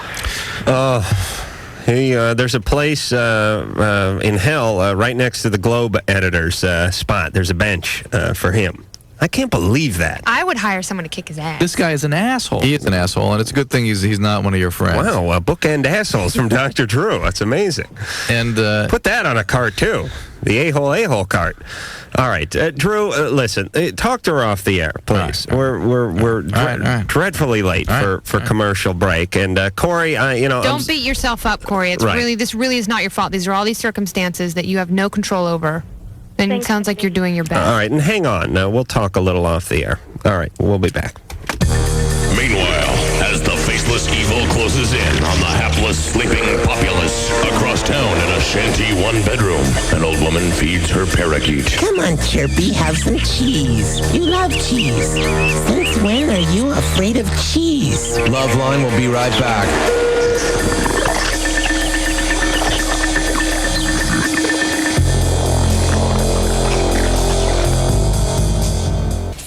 Hey, there's a place in hell right next to the Globe editor's spot. There's a bench for him. I can't believe that. I would hire someone to kick his ass. This guy is an asshole. He is an asshole, and it's a good thing he's not one of your friends. Wow, bookend assholes from Dr. Drew. That's amazing. And put that on a cart, too. The a-hole cart. All right, Drew, listen, talk to her off the air, please. All right. We're dreadfully late for commercial break. And Corey, don't beat yourself up, Corey. This really is not your fault. These are all these circumstances that you have no control over. And it sounds like you're doing your best. All right, and hang on. We'll talk a little off the air. All right, we'll be back. Meanwhile, as the faceless evil closes in on the hapless sleeping populace across town in a shanty one-bedroom, an old woman feeds her parakeet. Come on, Chirpy, have some cheese. You love cheese. Since when are you afraid of cheese? LoveLine will be right back.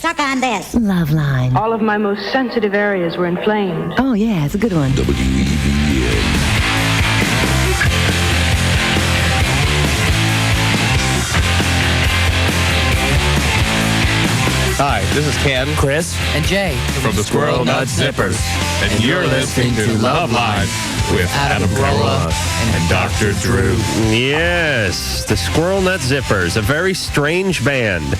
Suck on this. LoveLine. All of my most sensitive areas were inflamed. Oh, yeah, it's a good one. Hi, this is Ken, Chris, and Jay from the Squirrel Nut Zippers, and you're listening to LoveLine with Adam Carolla and Dr. Drew. Yes, the Squirrel Nut Zippers, a very strange band.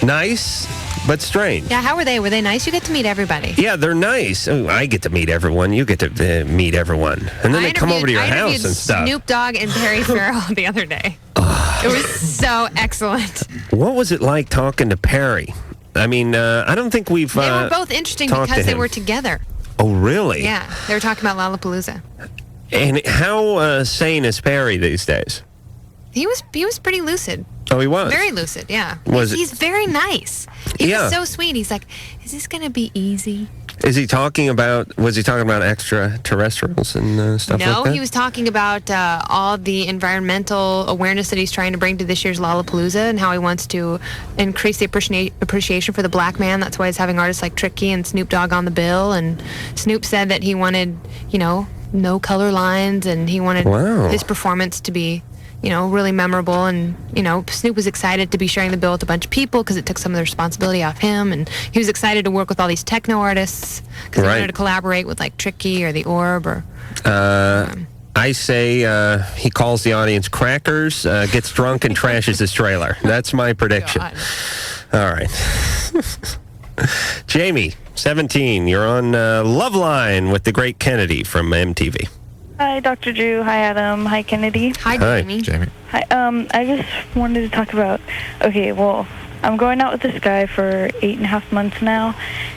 Nice, but strange. Yeah, how were they? Were they nice? You get to meet everybody. Yeah, they're nice. Oh, I get to meet everyone. You get to meet everyone. And then they come over to your house and stuff. Snoop Dogg and Perry Farrell the other day. It was so excellent. What was it like talking to Perry? I mean, I don't think we've They were both interesting because they were together. Oh, really? Yeah, they were talking about Lollapalooza. And how sane is Perry these days? He was pretty lucid. Oh, he was? Very lucid, yeah. He's very nice. He was so sweet. He's like, is this going to be easy? Was he talking about extraterrestrials and stuff like that? No, he was talking about all the environmental awareness that he's trying to bring to this year's Lollapalooza and how he wants to increase the appreciation for the black man. That's why he's having artists like Tricky and Snoop Dogg on the bill. And Snoop said that he wanted, no color lines, and he wanted his performance to be really memorable. And, Snoop was excited to be sharing the bill with a bunch of people because it took some of the responsibility off him. And he was excited to work with all these techno artists because he wanted to collaborate with, like, Tricky or The Orb or... I say he calls the audience crackers, gets drunk, and trashes his trailer. That's my prediction. God. All right. Jamie, 17, you're on LoveLine with the great Kennedy from MTV. Hi, Dr. Drew. Hi, Adam. Hi, Kennedy. Hi, Jamie. Hi. I just wanted to talk about, I'm going out with this guy for 8.5 months now,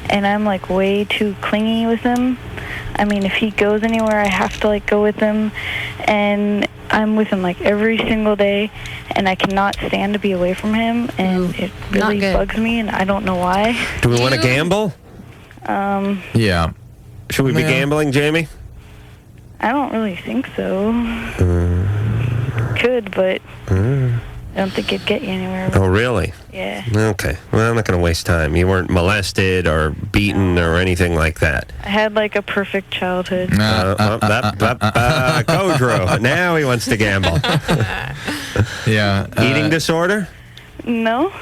and I'm, way too clingy with him. I mean, if he goes anywhere, I have to, go with him, and I'm with him, every single day, and I cannot stand to be away from him, and it really bugs me, and I don't know why. Do we want to gamble? Yeah. Should we be gambling, Jamie? I don't really think so. Could, but I don't think it'd get you anywhere. Oh, really? Yeah. Okay. Well, I'm not going to waste time. You weren't molested or beaten or anything like that. I had, a perfect childhood. Go, Drew. Now he wants to gamble. Yeah. Eating disorder? No.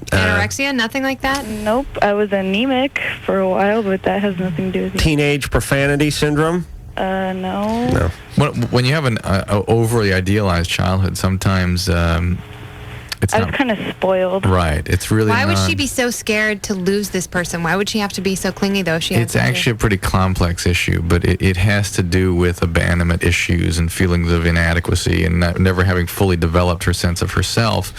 Anorexia? Nothing like that? Nope. I was anemic for a while, but that has nothing to do with it. Teenage profanity syndrome? No. No. When you have an overly idealized childhood, sometimes I was kind of spoiled. Right. It's really Why would she be so scared to lose this person? Why would she have to be so clingy, though? It's actually a pretty complex issue, but it has to do with abandonment issues and feelings of inadequacy and never having fully developed her sense of herself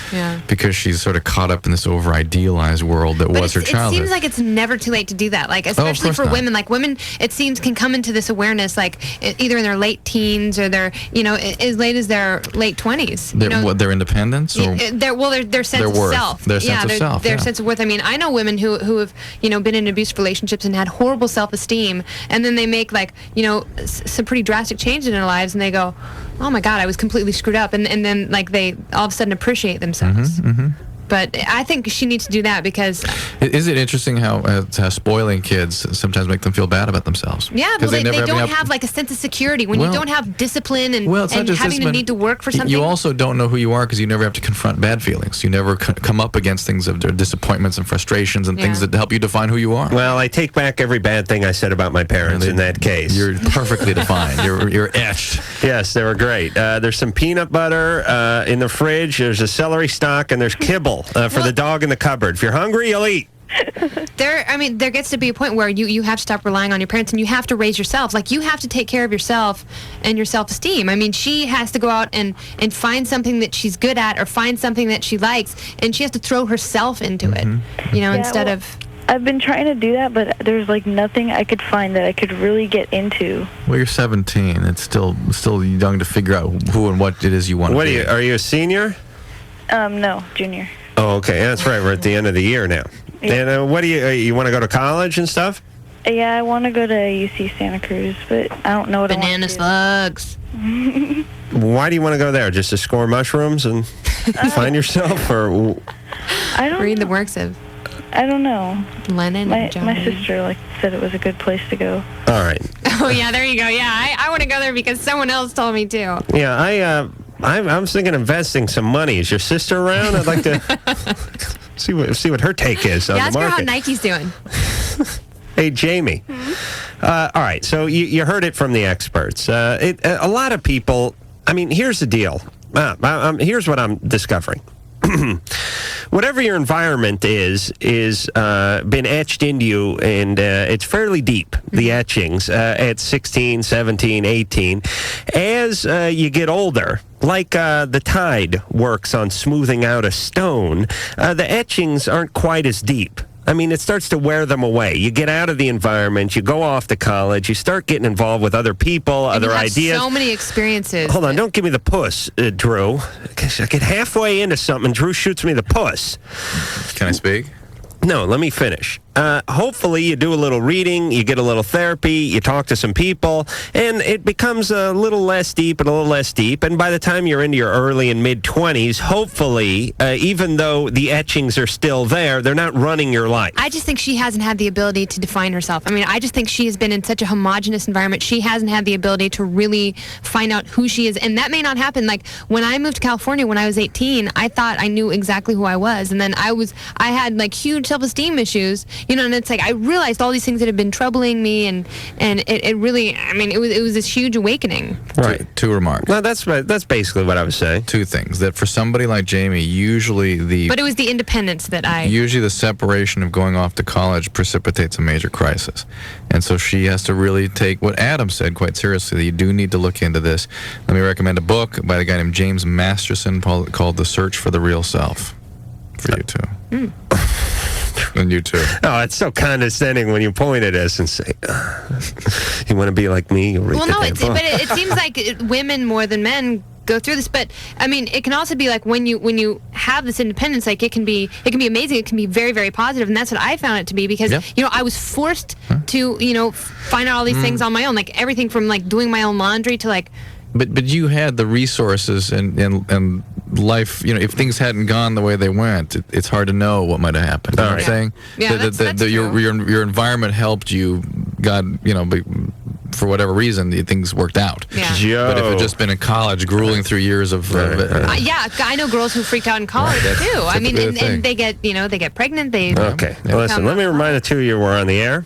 because she's sort of caught up in this over-idealized world that was her childhood. It seems like it's never too late to do that, especially for women. Women, it seems, can come into this awareness, either in their late teens or their, as late as their late 20s. Their independence? Or? Their sense of self. Their sense of self. Their sense of worth. I mean, I know women who have, been in abusive relationships and had horrible self-esteem, and then they make, some pretty drastic changes in their lives, and they go, oh my God, I was completely screwed up. And then, they all of a sudden appreciate themselves. But I think she needs to do that because... Is it interesting how spoiling kids sometimes make them feel bad about themselves? Yeah, well, they don't have a sense of security. When you don't have discipline and having to need to work for something... You also don't know who you are because you never have to confront bad feelings. You never come up against things of disappointments and frustrations and things that help you define who you are. Well, I take back every bad thing I said about my parents in that case. You're perfectly defined. You're etched. Yes, they were great. There's some peanut butter in the fridge. There's a celery stalk, and there's kibble for the dog in the cupboard. If you're hungry, you'll eat. There gets to be a point where you have to stop relying on your parents and you have to raise yourself. Like, you have to take care of yourself and your self-esteem. I mean, she has to go out and find something that she's good at or find something that she likes, and she has to throw herself into it, instead of... I've been trying to do that, but there's like nothing I could find that I could really get into. Well, you're 17. It's still young to figure out who and what it is you want to be. Are you a senior? No, junior. Oh, okay. That's right. We're at the end of the year now. Yeah. And what do you want to go to college and stuff? Yeah, I want to go to UC Santa Cruz, but I don't know what Banana slugs. Why do you want to go there? Just to score mushrooms and find yourself, or I don't read the works of? I don't know. Lennon. My sister said it was a good place to go. All right. Oh yeah, there you go. Yeah, I want to go there because someone else told me to. Yeah, I was thinking of investing some money. Is your sister around? I'd like to see what her take is on the ask her market. how Nike's doing. Hey, Jamie. All right, so you heard it from the experts. A lot of people, I mean, here's the deal. Here's what I'm discovering. Whatever your environment is been etched into you, and it's fairly deep, the etchings, at 16, 17, 18. As you get older, like the tide works on smoothing out a stone, the etchings aren't quite as deep. I mean, it starts to wear them away. You get out of the environment, you go off to college, you start getting involved with other people, And other you have ideas. so many experiences. Hold on, don't give me the puss, Drew. I get halfway into something, Drew shoots me the puss. Can I speak? No, let me finish. Hopefully you do a little reading, you get a little therapy, you talk to some people, and it becomes a little less deep and a little less deep. And by the time you're into your early and mid-20s, hopefully, even though the etchings are still there, they're not running your life. I just think she hasn't had the ability to define herself. I mean, I just think she has been in such a homogenous environment. She hasn't had the ability to really find out who she is. And that may not happen. Like, when I moved to California when I was 18, I thought I knew exactly who I was. And then I had, like, huge self-esteem issues. And it's like I realized all these things that had been troubling me, and it really, I mean, it was this huge awakening. Right. Two remarks. Well, that's basically what I was saying. Two things. That for somebody like Jamie, But it was the independence that Usually the separation of going off to college precipitates a major crisis. And so she has to really take what Adam said quite seriously, that you do need to look into this. Let me recommend a book by a guy named James Masterson called The Search for the Real Self. For you too. And you too. Oh, it's so condescending when you point at us and say, you want to be like me? Well, no, but it seems like women more than men go through this. But I mean, it can also be like when you have this independence, like it can be amazing. It can be very, very positive, and that's what I found it to be because I was forced to find out all these things on my own, like everything from like doing my own laundry to like. But you had the resources and life, if things hadn't gone the way they went, it's hard to know what might have happened. You know what I'm saying? Yeah, that's true. Your environment helped you, for whatever reason, things worked out. Yeah. But if it had just been in college, grueling through years of... yeah, I know girls who freaked out in college, too. I mean, and they get pregnant. Okay. Well, listen, let me remind the two of you we're on the air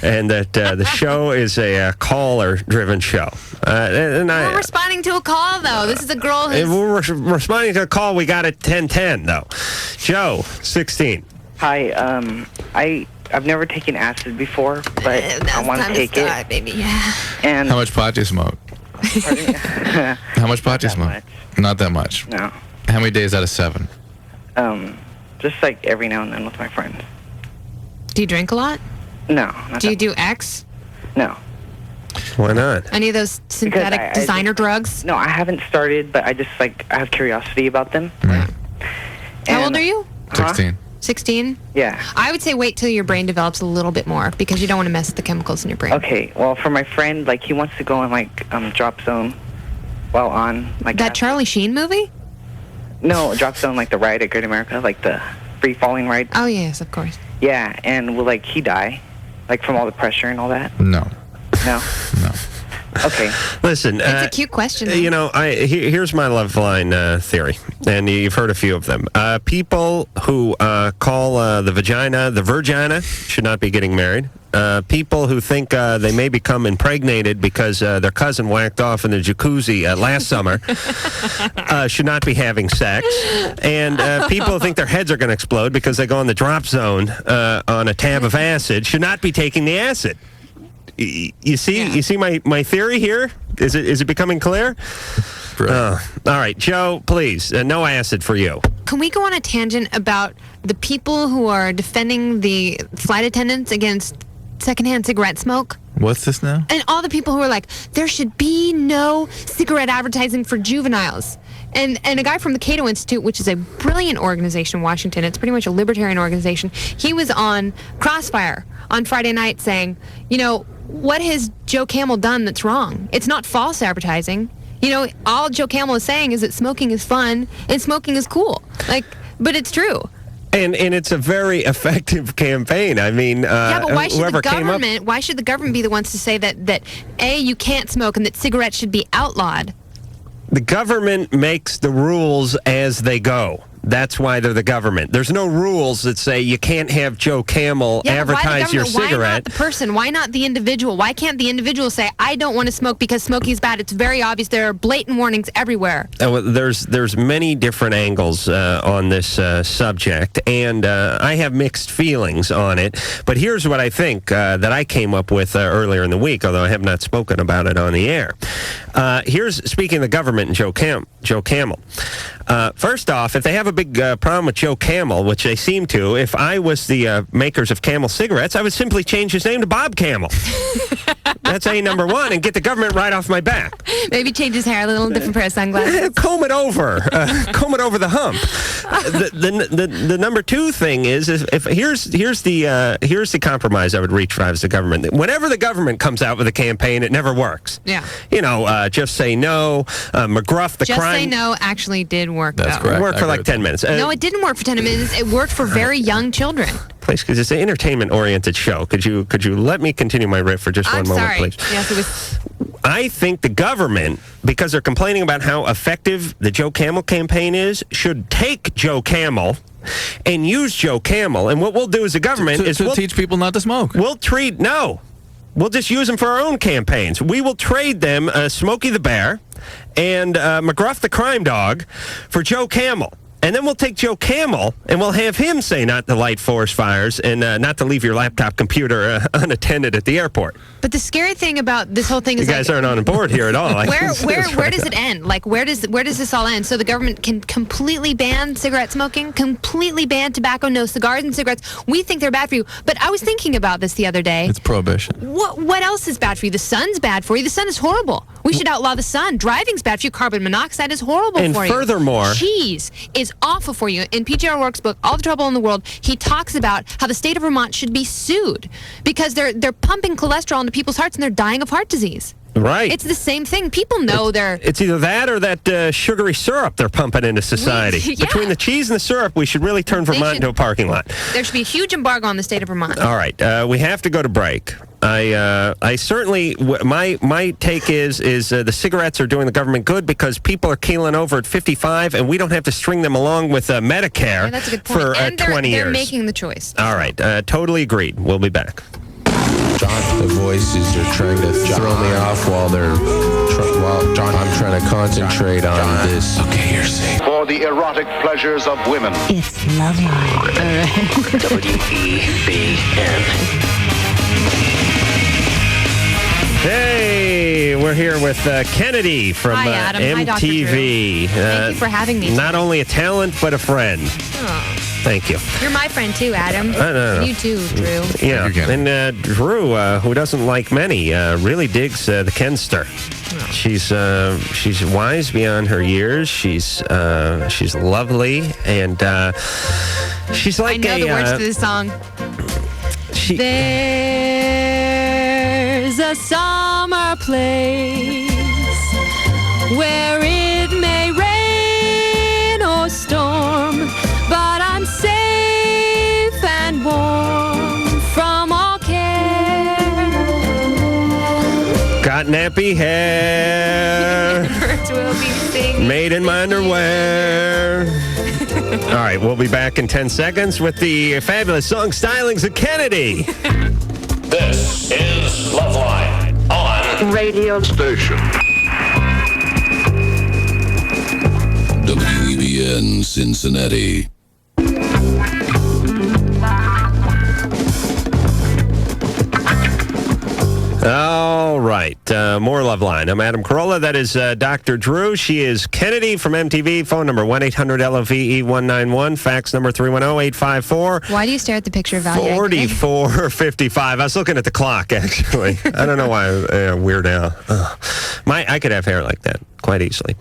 and that the show is a caller-driven show. We're responding to a call, though. This is a girl who's... We're responding to a call we got at 10:10, though. Joe, 16. Hi, I've never taken acid before, but I want to take it. Baby. Yeah. And how much pot do you smoke? How much pot do you smoke? Not that much. No. How many days out of 7? Just like every now and then with my friends. Do you drink a lot? No. Do you do X? No. Why not? Any of those synthetic designer drugs? No, I haven't started, but I just I have curiosity about them. How old are you? 16. 16? Yeah. I would say wait till your brain develops a little bit more because you don't want to mess with the chemicals in your brain. Okay, well, for my friend, he wants to go on Drop Zone while on that Charlie Sheen movie? No, Drop Zone, the ride at Great America, the free falling ride. Oh yes, of course. Yeah, and will he die, from all the pressure and all that? No. No. No. Okay. Listen, it's a cute question. Though. Here's my LoveLine theory. and you've heard a few of them. People who call the vagina the virgina should not be getting married. People who think they may become impregnated because their cousin whacked off in the jacuzzi last summer should not be having sex. And people who think their heads are going to explode because they go in the drop zone on a tab of acid should not be taking the acid. You see my theory here? Is it becoming clear? All right, Joe, please, no acid for you. Can we go on a tangent about the people who are defending the flight attendants against secondhand cigarette smoke? What's this now? And all the people who are like, there should be no cigarette advertising for juveniles. And a guy from the Cato Institute, which is a brilliant organization in Washington, it's pretty much a libertarian organization, he was on Crossfire on Friday night saying, what has Joe Camel done that's wrong? It's not false advertising. All Joe Camel is saying is that smoking is fun and smoking is cool. But it's true. And it's a very effective campaign. I mean, but why should the government be the ones to say that A, you can't smoke and that cigarettes should be outlawed? The government makes the rules as they go. That's why they're the government. There's no rules that say you can't have Joe Camel advertise your cigarette. Why not the person? Why not the individual? Why can't the individual say, I don't want to smoke because smoking is bad? It's very obvious. There are blatant warnings everywhere. There's many different angles on this subject, and I have mixed feelings on it. But here's what I think that I came up with earlier in the week, although I have not spoken about it on the air. Speaking of the government and Joe Camel. First off, if they have a big problem with Joe Camel, which they seem to, if I was the makers of Camel cigarettes, I would simply change his name to Bob Camel. That's A, number one, and get the government right off my back. Maybe change his hair, a little different pair of sunglasses. Comb it over the hump. The number two thing is if here's the compromise I would reach if I was the government. Whenever the government comes out with a campaign, it never works. Yeah. Just say no. McGruff, the Just crime. Say no actually did work. That's though. correct. It worked for like 10 minutes. No, it didn't work for 10 minutes. It worked for very young children. Please, because it's an entertainment-oriented show. Could you let me continue my riff for just one moment, please? Yes, it was. I think the government, because they're complaining about how effective the Joe Camel campaign is, should take Joe Camel and use Joe Camel. And what we'll do as a government is we'll teach people not to smoke. We'll just use them for our own campaigns. We will trade them Smokey the Bear and McGruff the Crime Dog for Joe Camel. And then we'll take Joe Camel and we'll have him say not to light forest fires and not to leave your laptop computer unattended at the airport. But the scary thing about this whole thing is you guys aren't on board here at all. Where does it end? Like where does this all end? So the government can completely ban cigarette smoking, completely ban tobacco, no cigars and cigarettes. We think they're bad for you. But I was thinking about this the other day. It's prohibition. What else is bad for you? The sun's bad for you. The sun is horrible. We should outlaw the sun. Driving's bad for you. Carbon monoxide is horrible for you. And furthermore, cheese is awful for you. In P.J. O'Rourke's book, All the Trouble in the World, he talks about how the state of Vermont should be sued because they're pumping cholesterol into people's hearts and they're dying of heart disease. Right. It's the same thing. People know It's either that or that sugary syrup they're pumping into society. Between the cheese and the syrup, we should really turn Vermont into a parking lot. There should be a huge embargo on the state of Vermont. All right. We have to go to break. I certainly, my take is the cigarettes are doing the government good because people are keeling over at 55 and we don't have to string them along with Medicare that's a good point. for and 20 years. They're making the choice. All right. Totally agreed. We'll be back. The voices are trying to throw me off while I'm trying to concentrate on this. Okay, you're safe. For the erotic pleasures of women. It's LoveLine. All right. WEBN. Hey, we're here with Kennedy from Hi, Adam. Hi, Dr. MTV. Thank you for having me. Not only a talent, but a friend. Oh. Thank you. You're my friend too, Adam. I know. You too, Drew. Yeah, and Drew, who doesn't like many, really digs the Kenster. Oh. She's wise beyond her years. She's lovely, and she's like I know the words to this song. There's a summer place where it may rain or storm, but I'm safe and warm from all care. Got nappy hair. Birds will be singing. Made in my underwear. All right, we'll be back in 10 seconds with the fabulous song stylings of Kennedy. This is LoveLine on Radio Station. WEBN Cincinnati. All right, more Loveline. I'm Adam Carolla. That is Dr. Drew. She is Kennedy from MTV. Phone number 1-800-LOVE-191. Fax number 310-854. Why do you stare at the picture of Val Yankovic? 4455. I was looking at the clock, actually. I don't know why. Weird Al. I could have hair like that quite easily.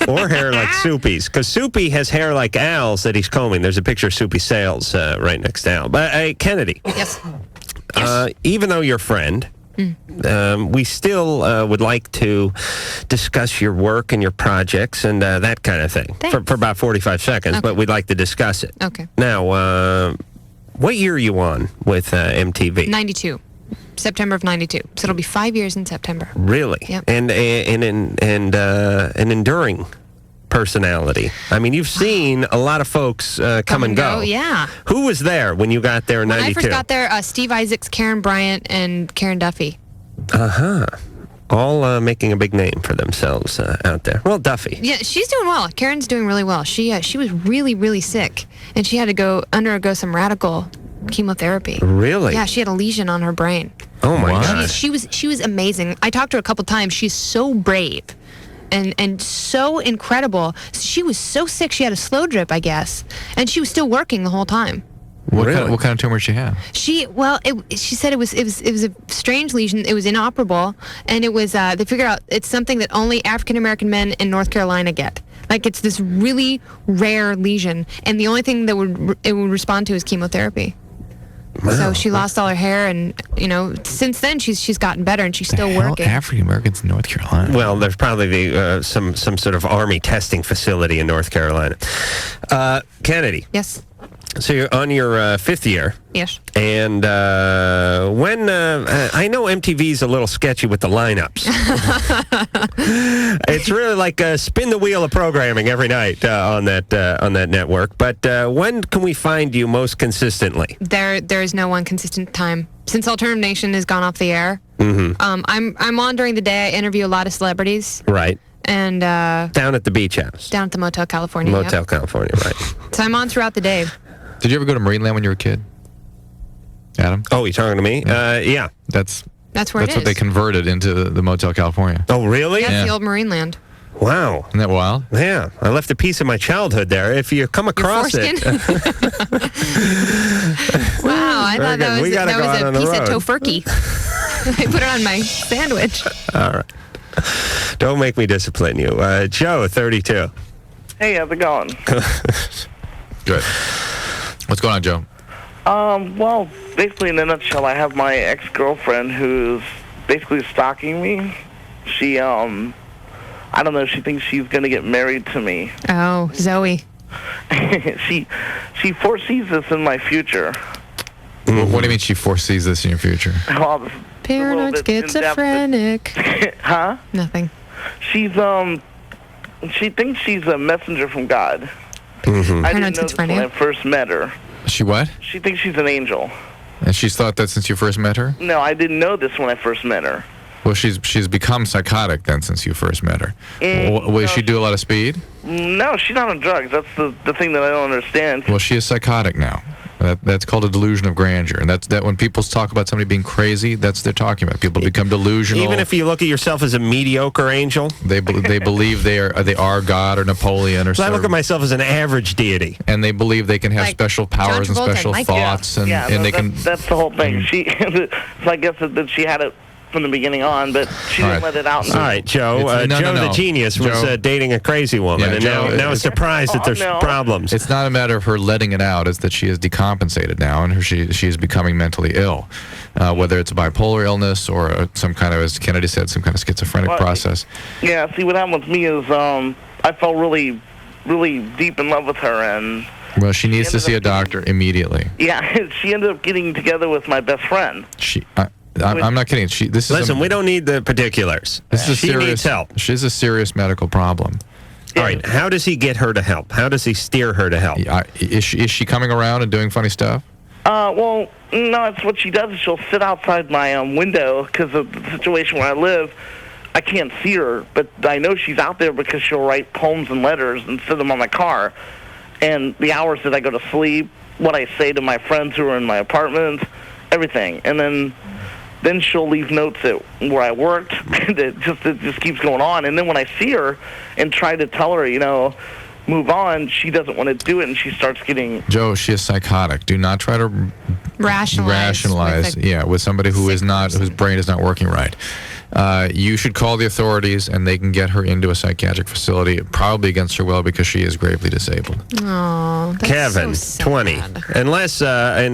Or hair like Soupy's. Because Soupy has hair like Al's that he's combing. There's a picture of Soupy Sales right next to Al. But Kennedy. Yes. Even though you're a friend, we still would like to discuss your work and your projects and that kind of thing for about 45 seconds, but we'd like to discuss it. Okay. Now, what year are you on with MTV? 92. September of 92. So it'll be 5 years in September. Really? Yep. And an enduring personality. I mean, you've seen a lot of folks come and go. Yeah. Who was there when you got there in 92? When I first got there, Steve Isaacs, Karen Bryant, and Karen Duffy. Uh-huh. All making a big name for themselves out there. Well, Duffy. Yeah, she's doing well. Karen's doing really well. She was really, really sick, and she had to undergo some radical chemotherapy. Really? Yeah, she had a lesion on her brain. Oh my God. She was amazing. I talked to her a couple times. She's so brave. And so incredible. She was so sick she had a slow drip, I guess, and she was still working the whole time. What kind of tumor did she have? She said it was a strange lesion. It was inoperable, and it was they figured out it's something that only African American men in North Carolina get. Like it's this really rare lesion, and the only thing that it would respond to is chemotherapy. Wow. So she lost all her hair, and since then she's gotten better, and she's still working. African Americans in North Carolina. Well, there's probably some sort of army testing facility in North Carolina. Kennedy. Yes. So you're on your fifth year. Yes. And when I know MTV's a little sketchy with the lineups. It's really like spin the wheel of programming every night on that network. But when can we find you most consistently? There is no one consistent time since Alternative Nation has gone off the air. Mm-hmm. I'm on during the day. I interview a lot of celebrities. Right. And down at the beach house. Down at the Motel California. Motel California, right. So I'm on throughout the day. Did you ever go to Marineland when you were a kid, Adam? Oh, you talking to me? Yeah. That's where it is. That's what they converted into the Motel California. Oh, really? That's the old Marineland. Wow. Isn't that wild? Yeah. I left a piece of my childhood there. If you come across it. Wow, I thought that was a piece of tofurkey. I put it on my sandwich. All right. Don't make me discipline you. Joe, 32. Hey, how's it going? Good. What's going on, Joe? Well, basically, in a nutshell, I have my ex-girlfriend who's basically stalking me. She, I don't know, she thinks she's going to get married to me. Oh, Zoe. She foresees this in my future. Mm-hmm. What do you mean she foresees this in your future? Well, paranoid schizophrenic. Huh? Nothing. She thinks she's a messenger from God. Mm-hmm. I didn't know this when I first met her. She what? She thinks she's an angel. And she's thought that since you first met her? No, I didn't know this when I first met her. Well, she's become psychotic then since you first met her. Will she do a lot of speed? No, she's not on drugs. That's the thing that I don't understand. Well, she is psychotic now. That's called a delusion of grandeur, and that's when people talk about somebody being crazy. That's what they're talking about. People become delusional. Even if you look at yourself as a mediocre angel, they believe they are God or Napoleon or. So I look at myself as an average deity, and they believe they can have special powers and special thoughts, and they can. That's the whole thing. So I guess that she had it from the beginning on, but she didn't let it out. All right, Joe. Joe the genius was dating a crazy woman, and now is surprised that there's problems. It's not a matter of her letting it out; it's that she is decompensated now, and she is becoming mentally ill, whether it's a bipolar illness or some kind of, as Kennedy said, some kind of schizophrenic process. Yeah. See, what happened with me is I fell really, really deep in love with her, and. Well, she needs to see a doctor immediately. Yeah, she ended up getting together with my best friend. I'm not kidding. Listen, we don't need the particulars. She needs help. She's a serious medical problem. All right. How does he get her to help? How does he steer her to help? Is she coming around and doing funny stuff? Well, no, it's what she does is she'll sit outside my window because of the situation where I live. I can't see her, but I know she's out there because she'll write poems and letters and send them on my car. And the hours that I go to sleep, what I say to my friends who are in my apartment, everything. And then she'll leave notes at where I worked. it just keeps going on. And then when I see her and try to tell her, move on, she doesn't want to do it, and she starts getting... Joe, she is psychotic. Do not try to rationalize with somebody whose brain is not working right. You should call the authorities, and they can get her into a psychiatric facility, probably against her will, because she is gravely disabled. Oh, that's Kevin, so 20. Unless, I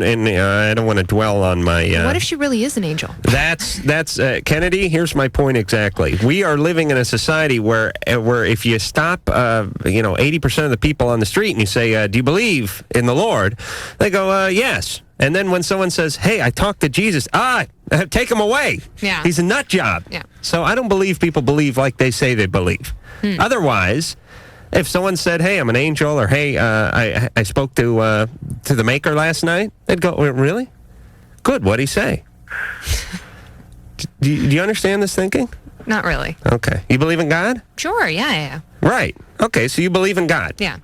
don't want to dwell on my... what if she really is an angel? That's Kennedy, here's my point exactly. We are living in a society where if you stop, 80% of the people on the street and you say, do you believe in the Lord? They go, yes. And then when someone says, hey, I talked to Jesus, take him away. Yeah. He's a nut job. Yeah. So I don't believe people believe like they say they believe. Otherwise, if someone said, hey, I'm an angel, or hey, I spoke to the maker last night, they'd go, really? Good, what'd he say? Do you understand this thinking? Not really. Okay. You believe in God? Sure, yeah. Right. Okay, so you believe in God. Yeah.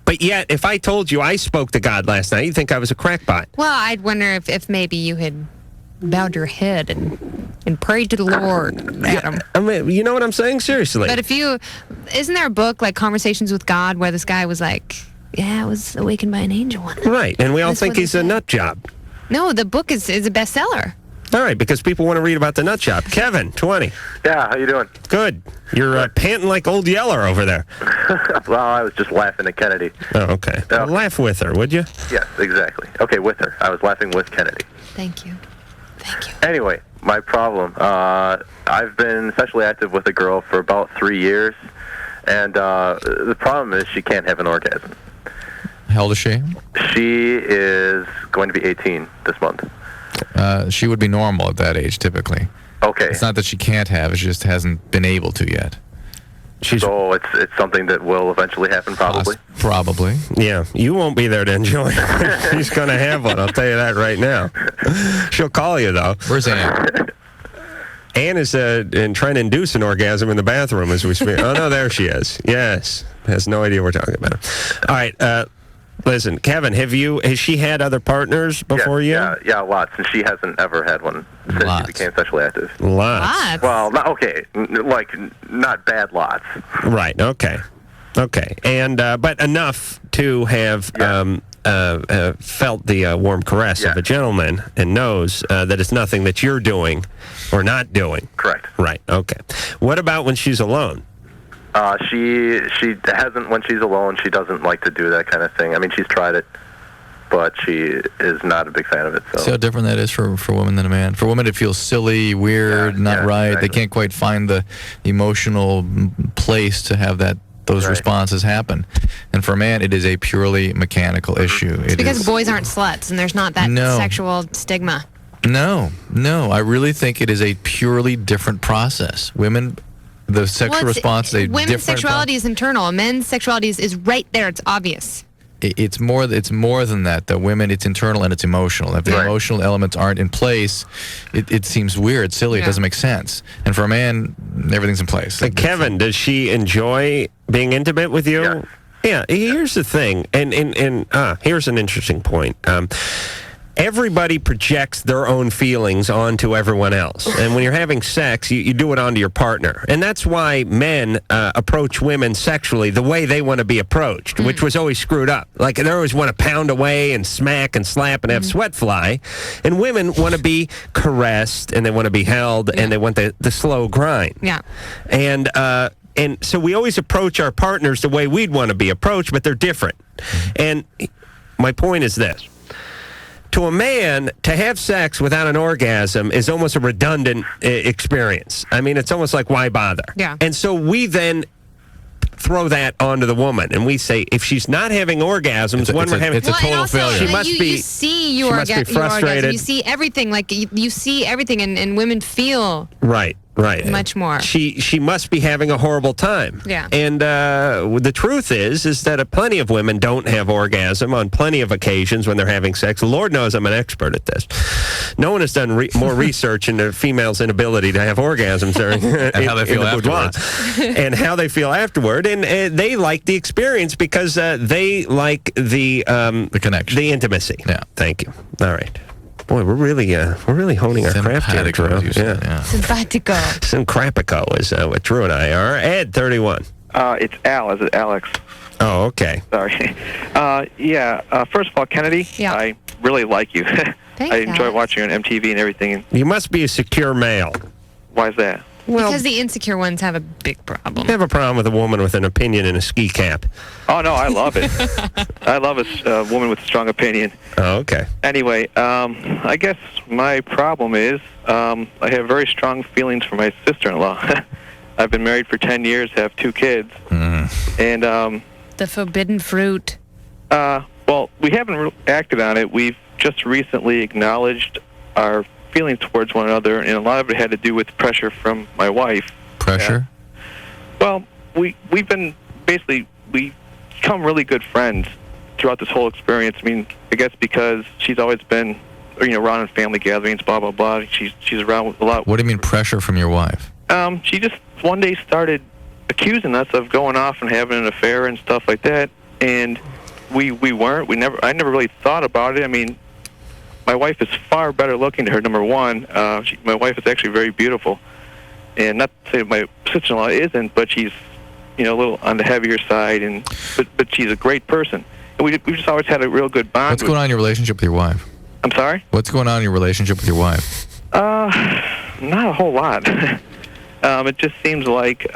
But yet, if I told you I spoke to God last night, you'd think I was a crackpot. Well, I'd wonder if maybe you had bowed your head and prayed to the Lord, Adam. I mean, you know what I'm saying? Seriously. But isn't there a book like Conversations with God where this guy was like, I was awakened by an angel. Right, and we all think he's a nut job. No, the book is a bestseller. All right, because people want to read about the nut job. Kevin, 20. Yeah, how you doing? Good. You're panting like old Yeller over there. Well, I was just laughing at Kennedy. Oh, okay. Well, laugh with her, would you? Yes, exactly. Okay, with her. I was laughing with Kennedy. Thank you. Anyway, my problem. I've been sexually active with a girl for about 3 years, and the problem is she can't have an orgasm. How old is she? She is going to be 18 this month. She would be normal at that age, typically. Okay. It's not that she can't have; she just hasn't been able to yet. So it's something that will eventually happen, probably. Probably. Yeah, you won't be there to enjoy it. She's going to have one. I'll tell you that right now. She'll call you though. Where's Ann? Ann is trying to induce an orgasm in the bathroom as we speak. Oh no, there she is. Yes, has no idea we're talking about her. All right. Listen, Kevin, has she had other partners before you? Yeah, lots, and she hasn't ever had one since she became sexually active. Lots? Well, not bad lots. Right, okay. And, but enough to have felt the warm caress of a gentleman and knows that it's nothing that you're doing or not doing. Correct. Right, okay. What about when she's alone? She hasn't, when she's alone, she doesn't like to do that kind of thing. I mean, she's tried it, but she is not a big fan of it. So. See how different that is for women than a man. For women, it feels silly, weird, not right. Exactly. They can't quite find the emotional place to have those responses happen. And for a man, it is a purely mechanical issue. It's because boys aren't sluts, and there's not that sexual stigma. No. I really think it is a purely different process. Women... The sexual response is a different... Women's sexuality is internal. Men's sexuality is right there. It's obvious. It's more than that. The women, it's internal and it's emotional. If the emotional elements aren't in place, it seems weird, silly. It doesn't make sense. And for a man, everything's in place. Kevin, does she enjoy being intimate with you? Yeah. Here's the thing, and here's an interesting point. Everybody projects their own feelings onto everyone else. And when you're having sex, you do it onto your partner. And that's why men approach women sexually the way they want to be approached, which was always screwed up. Like, they always want to pound away and smack and slap and have sweat fly. And women want to be caressed, and they want to be held, and they want the slow grind. Yeah. And so we always approach our partners the way we'd want to be approached, but they're different. And my point is this. To a man, to have sex without an orgasm is almost a redundant experience. I mean, it's almost like, why bother? Yeah. And so we then throw that onto the woman, and we say if she's not having orgasms when we're having, it's a total failure. She must be. You see your, she must be frustrated. your orgasm. You see everything. Like you see everything, and women feel Right. much more. She must be having a horrible time. Yeah. And the truth is that plenty of women don't have orgasm on plenty of occasions when they're having sex. Lord knows I'm an expert at this. No one has done more research into females' inability to have orgasms during and how they feel afterwards. And how they feel afterward. And they like the experience because they like the connection, the intimacy. Yeah. Thank you. All right. Boy, we're really honing our craft here, Drew. Simpatico. Simcrapico is what Drew and I are. Ed, 31. It's Al. Is it Alex? Oh, okay. Sorry. First of all, Kennedy, yeah. I really like you. Thanks, I enjoy Alex. watching you on MTV and everything. You must be a secure male. Why is that? Because the insecure ones have a big problem. You have a problem with a woman with an opinion and a ski cap. Oh, no, I love it. I love a woman with a strong opinion. Oh, okay. Anyway, I guess my problem is I have very strong feelings for my sister-in-law. I've been married for 10 years, have 2 kids. And the forbidden fruit. Well, we haven't acted on it. We've just recently acknowledged our feelings towards one another, and a lot of it had to do with pressure from my wife. Pressure? Well, we've been we become really good friends throughout this whole experience. I mean, I guess because she's always been, around in family gatherings, blah blah blah. She's around a lot. What do you mean pressure from your wife? She just one day started accusing us of going off and having an affair and stuff like that, and we weren't. I never really thought about it. I mean, my wife is far better looking to her, number one. My wife is actually very beautiful. And not to say my sister-in-law isn't, but she's, a little on the heavier side, but she's a great person. And we've just always had a real good bond. What's going on in your relationship with your wife? I'm sorry? What's going on in your relationship with your wife? Not a whole lot. It just seems like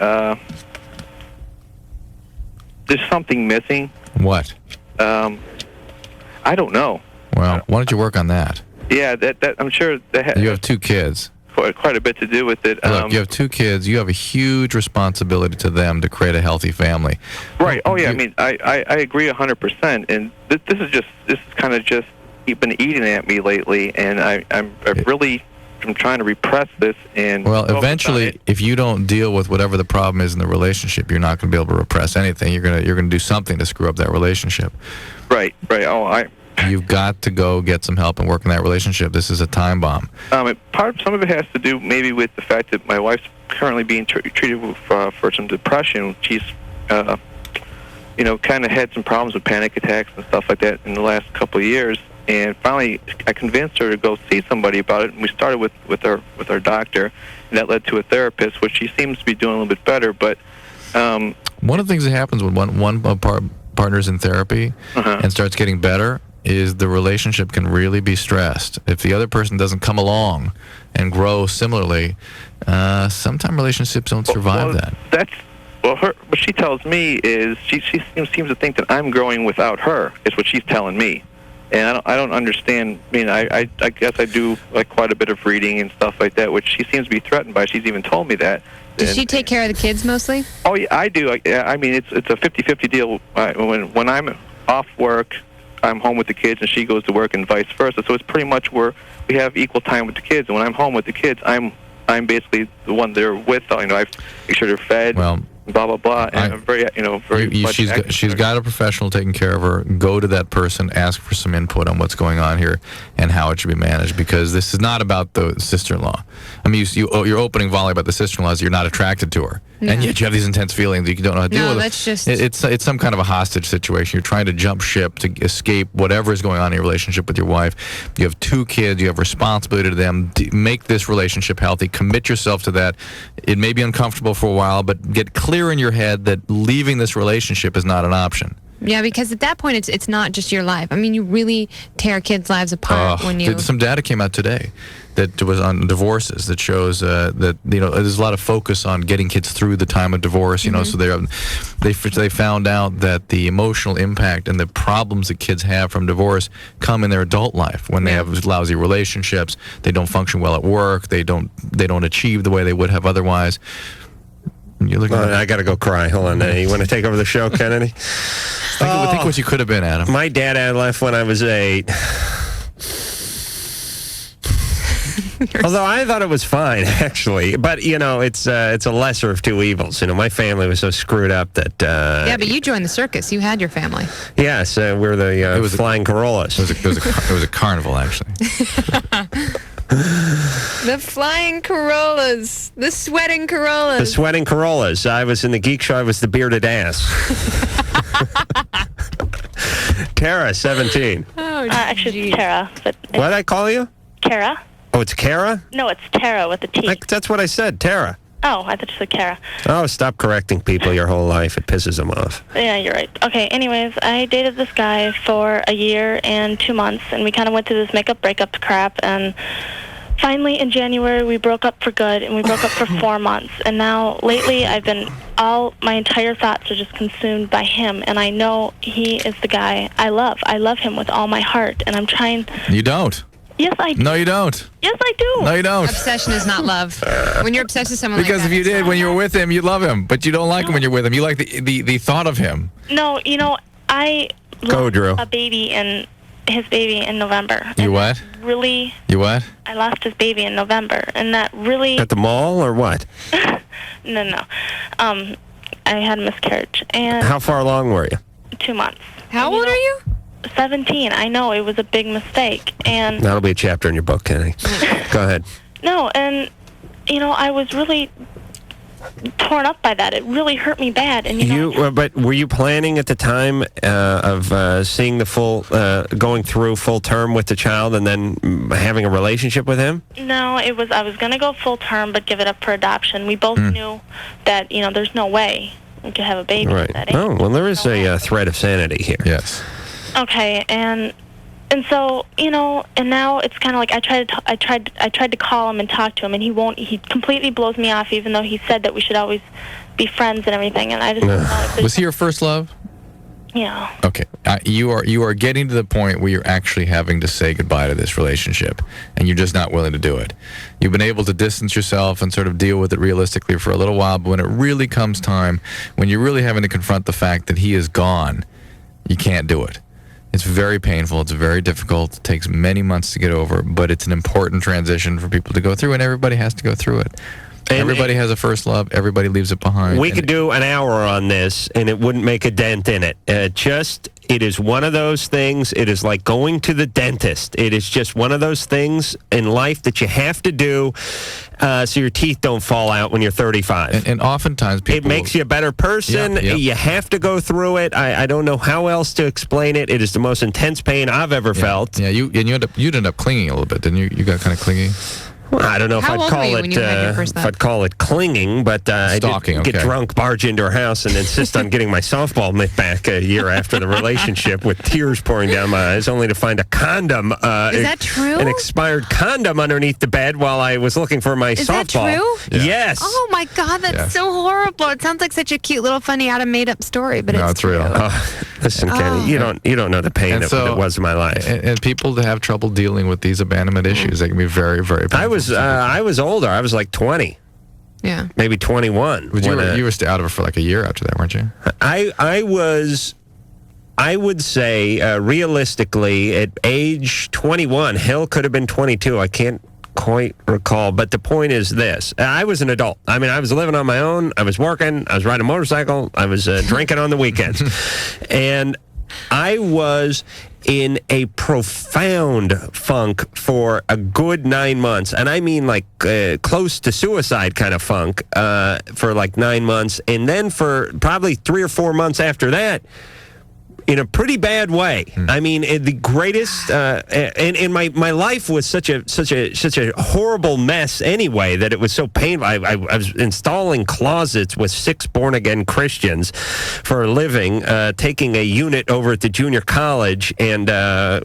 there's something missing. What? I don't know. Well, why don't you work on that? Yeah, that I'm sure that You have 2 kids. Quite a bit to do with it. Look, you have 2 kids. You have a huge responsibility to them to create a healthy family. Right. Oh, yeah. I mean, I agree 100%. And this is kind of just been eating at me lately, and I'm trying to repress this. And well, eventually, if you don't deal with whatever the problem is in the relationship, you're not going to be able to repress anything. You're gonna do something to screw up that relationship. Right. Oh, You've got to go get some help and work in that relationship. This is a time bomb. Some of it has to do maybe with the fact that my wife's currently being treated for some depression. She's, kind of had some problems with panic attacks and stuff like that in the last couple of years. And finally, I convinced her to go see somebody about it. And we started with our doctor, and that led to a therapist, which she seems to be doing a little bit better. But one of the things that happens when one partner's in therapy and starts getting better is the relationship can really be stressed. If the other person doesn't come along and grow similarly, sometimes relationships don't survive that. What she tells me is she seems to think that I'm growing without her, is what she's telling me. And I don't understand. I mean, I guess I do like quite a bit of reading and stuff like that, which she seems to be threatened by. She's even told me that. Does she take care of the kids mostly? Oh, yeah, I do. I mean, it's a 50-50 deal. When I'm off work, I'm home with the kids, and she goes to work, and vice versa. So it's pretty much where we have equal time with the kids. And when I'm home with the kids, I'm basically the one they're with. I make sure they're fed. Well, blah blah blah. And I'm very, she's got a professional taking care of her. Go to that person, ask for some input on what's going on here and how it should be managed, because this is not about the sister-in-law. I mean, your opening volley about the sister-in-law is you're not attracted to her, and yet you have these intense feelings that you don't know how to deal with. That's just it's some kind of a hostage situation. You're trying to jump ship to escape whatever is going on in your relationship with your wife. You have 2 kids. You have responsibility to them. Make this relationship healthy. Commit yourself to that. It may be uncomfortable for a while, but get clear in your head that leaving this relationship is not an option. Yeah, because at that point, it's not just your life. I mean, you really tear kids' lives apart when you... Some data came out today that was on divorces that shows that there's a lot of focus on getting kids through the time of divorce. So they found out that the emotional impact and the problems that kids have from divorce come in their adult life when they have lousy relationships. They don't function well at work. They don't achieve the way they would have otherwise. You're looking I got to go cry. Hold on. You want to take over the show, Kennedy? Think what you could have been, Adam. My dad had left when I was 8. Although I thought it was fine, actually. But, it's a lesser of two evils. My family was so screwed up that... yeah, but you joined the circus. You had your family. Yes, we're the Flying Corollas. It was a carnival, actually. The Flying Corollas. The Sweating Corollas. The Sweating Corollas. I was in the Geek Show. I was the bearded ass. Kara, 17. Oh, actually, it's Tara. But What did I call you? Kara? Oh, it's Kara? No, it's Tara with a T. That's what I said, Tara. Oh, I thought you said Kara. Oh, stop correcting people your whole life. It pisses them off. Yeah, you're right. Okay, anyways, I dated this guy for a year and 2 months, and we kind of went through this makeup breakup crap, and finally in January we broke up for good, and we broke up for 4 months, and now lately my entire thoughts are just consumed by him, and I know he is the guy I love. I love him with all my heart, and I'm trying... You don't. Yes, I do. No, you don't. Yes, I do. No, you don't. Obsession is not love. When you're obsessed with someone Because like that, if you did, when you were with him, you love him. But you don't like him when you're with him. You like the thought of him. No, I Go, Drew. lost his baby in November. You what? Really? You what? I lost his baby in November, and that really... At the mall or what? No. I had a miscarriage, and... How far along were you? 2 months. How old are you? 17. I know, it was a big mistake, and... That'll be a chapter in your book, Kenny. Go ahead. No, and, I was really torn up by that. It really hurt me bad, and, But were you planning at the time of seeing the full, going through full term with the child and then having a relationship with him? No, I was going to go full term, but give it up for adoption. We both knew that, there's no way we could have a baby Right. at that age. Oh, well, there is a thread of sanity here. Yes. Okay, and so and now it's kind of like I tried to call him and talk to him, and he completely blows me off, even though he said that we should always be friends and everything, and I just don't know if Was he your first love? Yeah. Okay, you are getting to the point where you're actually having to say goodbye to this relationship, and you're just not willing to do it. You've been able to distance yourself and sort of deal with it realistically for a little while, but when it really comes time, when you're really having to confront the fact that he is gone, you can't do it. It's very painful. It's very difficult. It takes many months to get over, but it's an important transition for people to go through, and everybody has to go through it. And everybody has a first love. Everybody leaves it behind. We could do an hour on this, and it wouldn't make a dent in it. It is one of those things. It is like going to the dentist. It is just one of those things in life that you have to do so your teeth don't fall out when you're 35. And oftentimes people... It makes you a better person. Yeah. You have to go through it. I don't know how else to explain it. It is the most intense pain I've ever felt. Yeah, you'd end up clinging a little bit, didn't you? You got kind of clingy. Well, I don't know How if old were you when you had your first love? I'd call it clinging, but I did Stalking, get okay. drunk, barge into her house, and insist on getting my softball mitt back a year after the relationship with tears pouring down my eyes, only to find a condom. Is that true? An expired condom underneath the bed while I was looking for my Is softball. that true? Yeah. Yes. Oh my God, that's so horrible. It sounds like such a cute little funny out of made up story, but No, it's it's real. Listen, Kenny, you don't know the pain that was in my life. And people that have trouble dealing with these abandonment issues, they can be very, very painful. I was older. I was like 20. Yeah. Maybe 21. But you were out of it for like a year after that, weren't you? I would say, realistically, at age 21, hell could have been 22. I can't quite recall. But the point is this. I was an adult. I mean, I was living on my own. I was working. I was riding a motorcycle. I was drinking on the weekends. And I was in a profound funk for a good 9 months. And I mean like close to suicide kind of funk for like 9 months. And then for probably 3 or 4 months after that, in a pretty bad way. I mean, the greatest, and my life was such a horrible mess anyway that it was so painful. I was installing closets with 6 born-again Christians for a living, taking a unit over at the junior college, and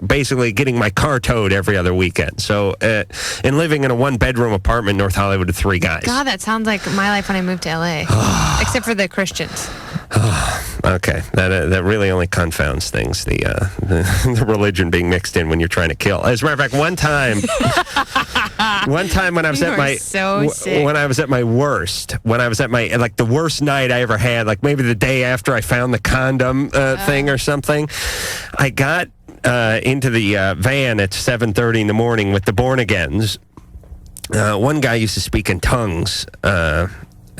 basically getting my car towed every other weekend. So, and living in a 1-bedroom apartment in North Hollywood with 3 guys. God, that sounds like my life when I moved to LA. Except for the Christians. Okay. That really only confounds things, the religion being mixed in when you're trying to kill. As a matter of fact, one time when I was at my when I was at my worst, when I was at my the worst night I ever had, like maybe the day after I found the condom thing or something, I got into the van at 7:30 in the morning with the born-agains. One guy used to speak in tongues.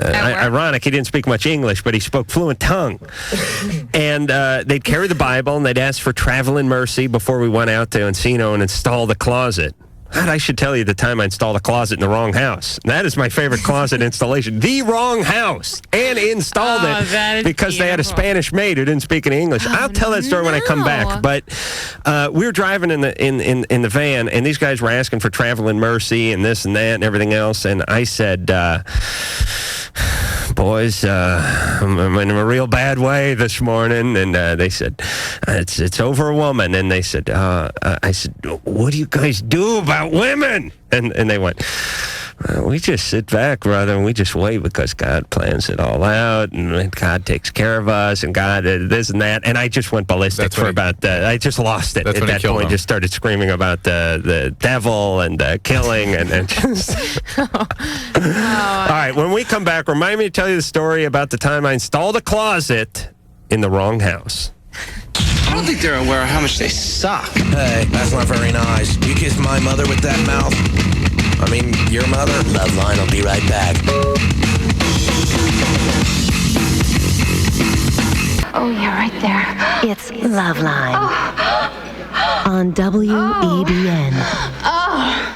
Ironic, he didn't speak much English, but he spoke fluent tongue. And they'd carry the Bible, and they'd ask for traveling mercy before we went out to Encino and install the closet. God, I should tell you the time I installed a closet in the wrong house. That is my favorite closet installation. The wrong house. And installed it because they had a Spanish maid who didn't speak any English. I'll tell that story when I come back. But we were driving in the van, and these guys were asking for traveling mercy and this and that and everything else. And I said, boys, I'm in a real bad way this morning. And they said, it's over a woman. And they said, I said, what do you guys do about women? And they went, we just sit back, brother, and we just wait because God plans it all out, and God takes care of us, and God this and that. And I just went ballistic for about I just lost it at that point. Just started screaming about the devil and killing and just. All right, when we come back, remind me to tell you the story about the time I installed a closet in the wrong house. I don't think they're aware of how much they suck. Hey, that's not very nice. You kissed my mother with that mouth? I mean, your mother? LoveLine will be right back. Oh, you're right there. It's LoveLine. On WEBN. Oh.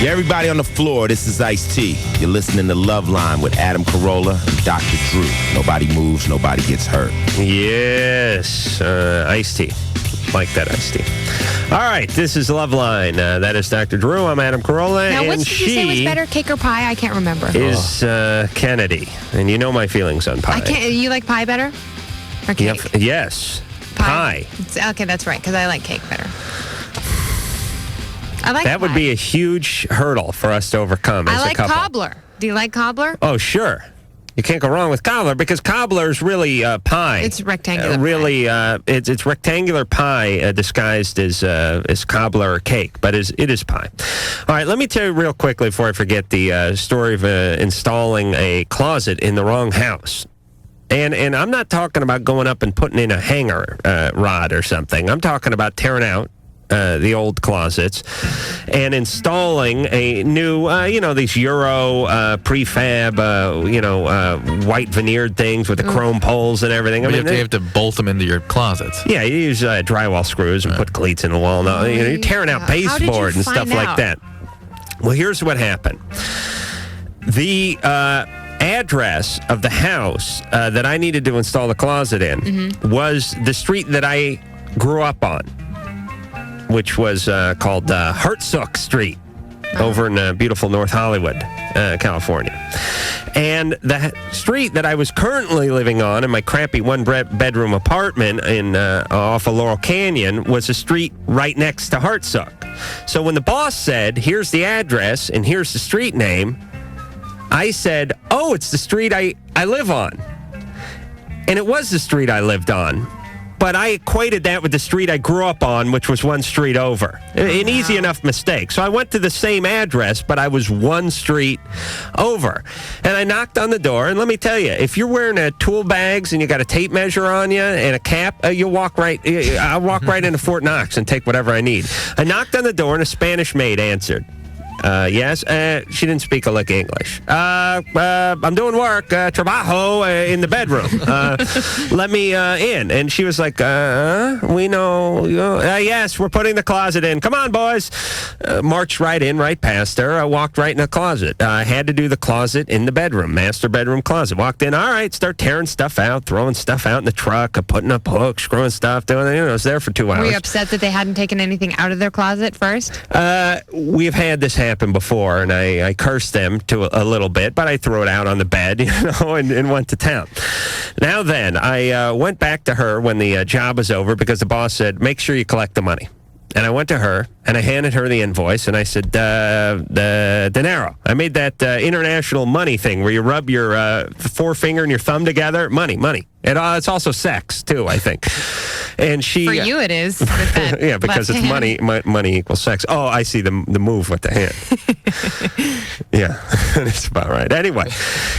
Yeah, everybody on the floor, this is Ice-T. You're listening to LoveLine with Adam Carolla and Dr. Drew. Nobody moves, nobody gets hurt. Yes, Ice-T. Like that, Ice-T. All right, this is LoveLine. That is Dr. Drew. I'm Adam Carolla. Now, and which did you say was better, cake or pie? I can't remember. Is Kennedy. And you know my feelings on pie. You like pie better? Or cake? Yep. Yes. Pie. Okay, that's right, because I like cake better. I like that pie. would be a huge hurdle for us to overcome as I like a couple. cobbler. Do you like cobbler? Oh, sure. You can't go wrong with cobbler because cobbler is really pie. It's rectangular. It's rectangular pie disguised as cobbler or cake, but it is pie. All right, let me tell you real quickly before I forget the story of installing a closet in the wrong house. And I'm not talking about going up and putting in a hanger rod or something. I'm talking about tearing out the old closets and installing a new, these Euro prefab, white veneered things with the chrome poles and everything. You have to bolt them into your closets. Yeah, you use drywall screws and put cleats in the wall. No, you're tearing out baseboard and stuff like that. Well, here's what happened. The address of the house that I needed to install the closet in was the street that I grew up on, which was called Hartsook Street over in beautiful North Hollywood, California. And the street that I was currently living on in my crappy one-bedroom apartment off of Laurel Canyon was a street right next to Hartsook. So when the boss said, here's the address and here's the street name, I said, oh, it's the street I live on. And it was the street I lived on. But I equated that with the street I grew up on, which was one street over. An easy enough mistake. So I went to the same address, but I was one street over. And I knocked on the door, and let me tell you, if you're wearing tool bags and you got a tape measure on you and a cap, you'll walk right. I'll walk right into Fort Knox and take whatever I need. I knocked on the door, and a Spanish maid answered. Yes, she didn't speak a lick of English. I'm doing work, trabajo in the bedroom. Let me in. And she was like, we know. Yes, we're putting the closet in. Come on, boys. Marched right in, right past her. I walked right in the closet. I had to do the closet in the bedroom, master bedroom closet. Walked in, all right, start tearing stuff out, throwing stuff out in the truck, putting up hooks, screwing stuff, doing it. I was there for 2 hours. Were you upset that they hadn't taken anything out of their closet first? We've had this happen happened before, and I cursed them a little bit, but I threw it out on the bed, and went to town. Now then, I went back to her when the job was over because the boss said, make sure you collect the money. And I went to her, and I handed her the invoice, and I said, the dinero. I made that international money thing where you rub your forefinger and your thumb together. Money. It's also sex, too, I think. And she... For you it is. With that yeah, because it's money. Money equals sex. Oh, I see the move with the hand. Yeah, that's about right. Anyway,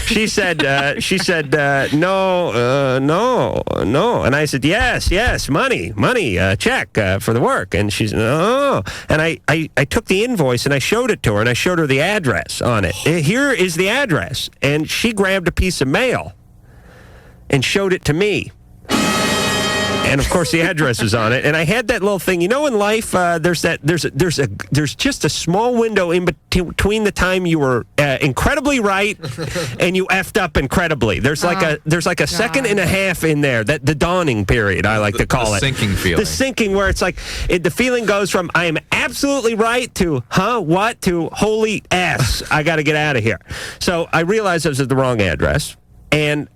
she said, no. And I said, yes, money, check for the work. And she said, no. And I took the invoice and I showed it to her, and I showed her the address on it. Here is the address. And she grabbed a piece of mail and showed it to me. And of course, the address is on it. And I had that little thing. You know, in life, there's just a small window in between the time you were incredibly right and you effed up incredibly. There's like a second and a half in there. That the dawning period, I like to call it. The sinking feeling. The sinking, where it's like the feeling goes from I am absolutely right to what to holy ass. I got to get out of here. So I realized I was at the wrong address, and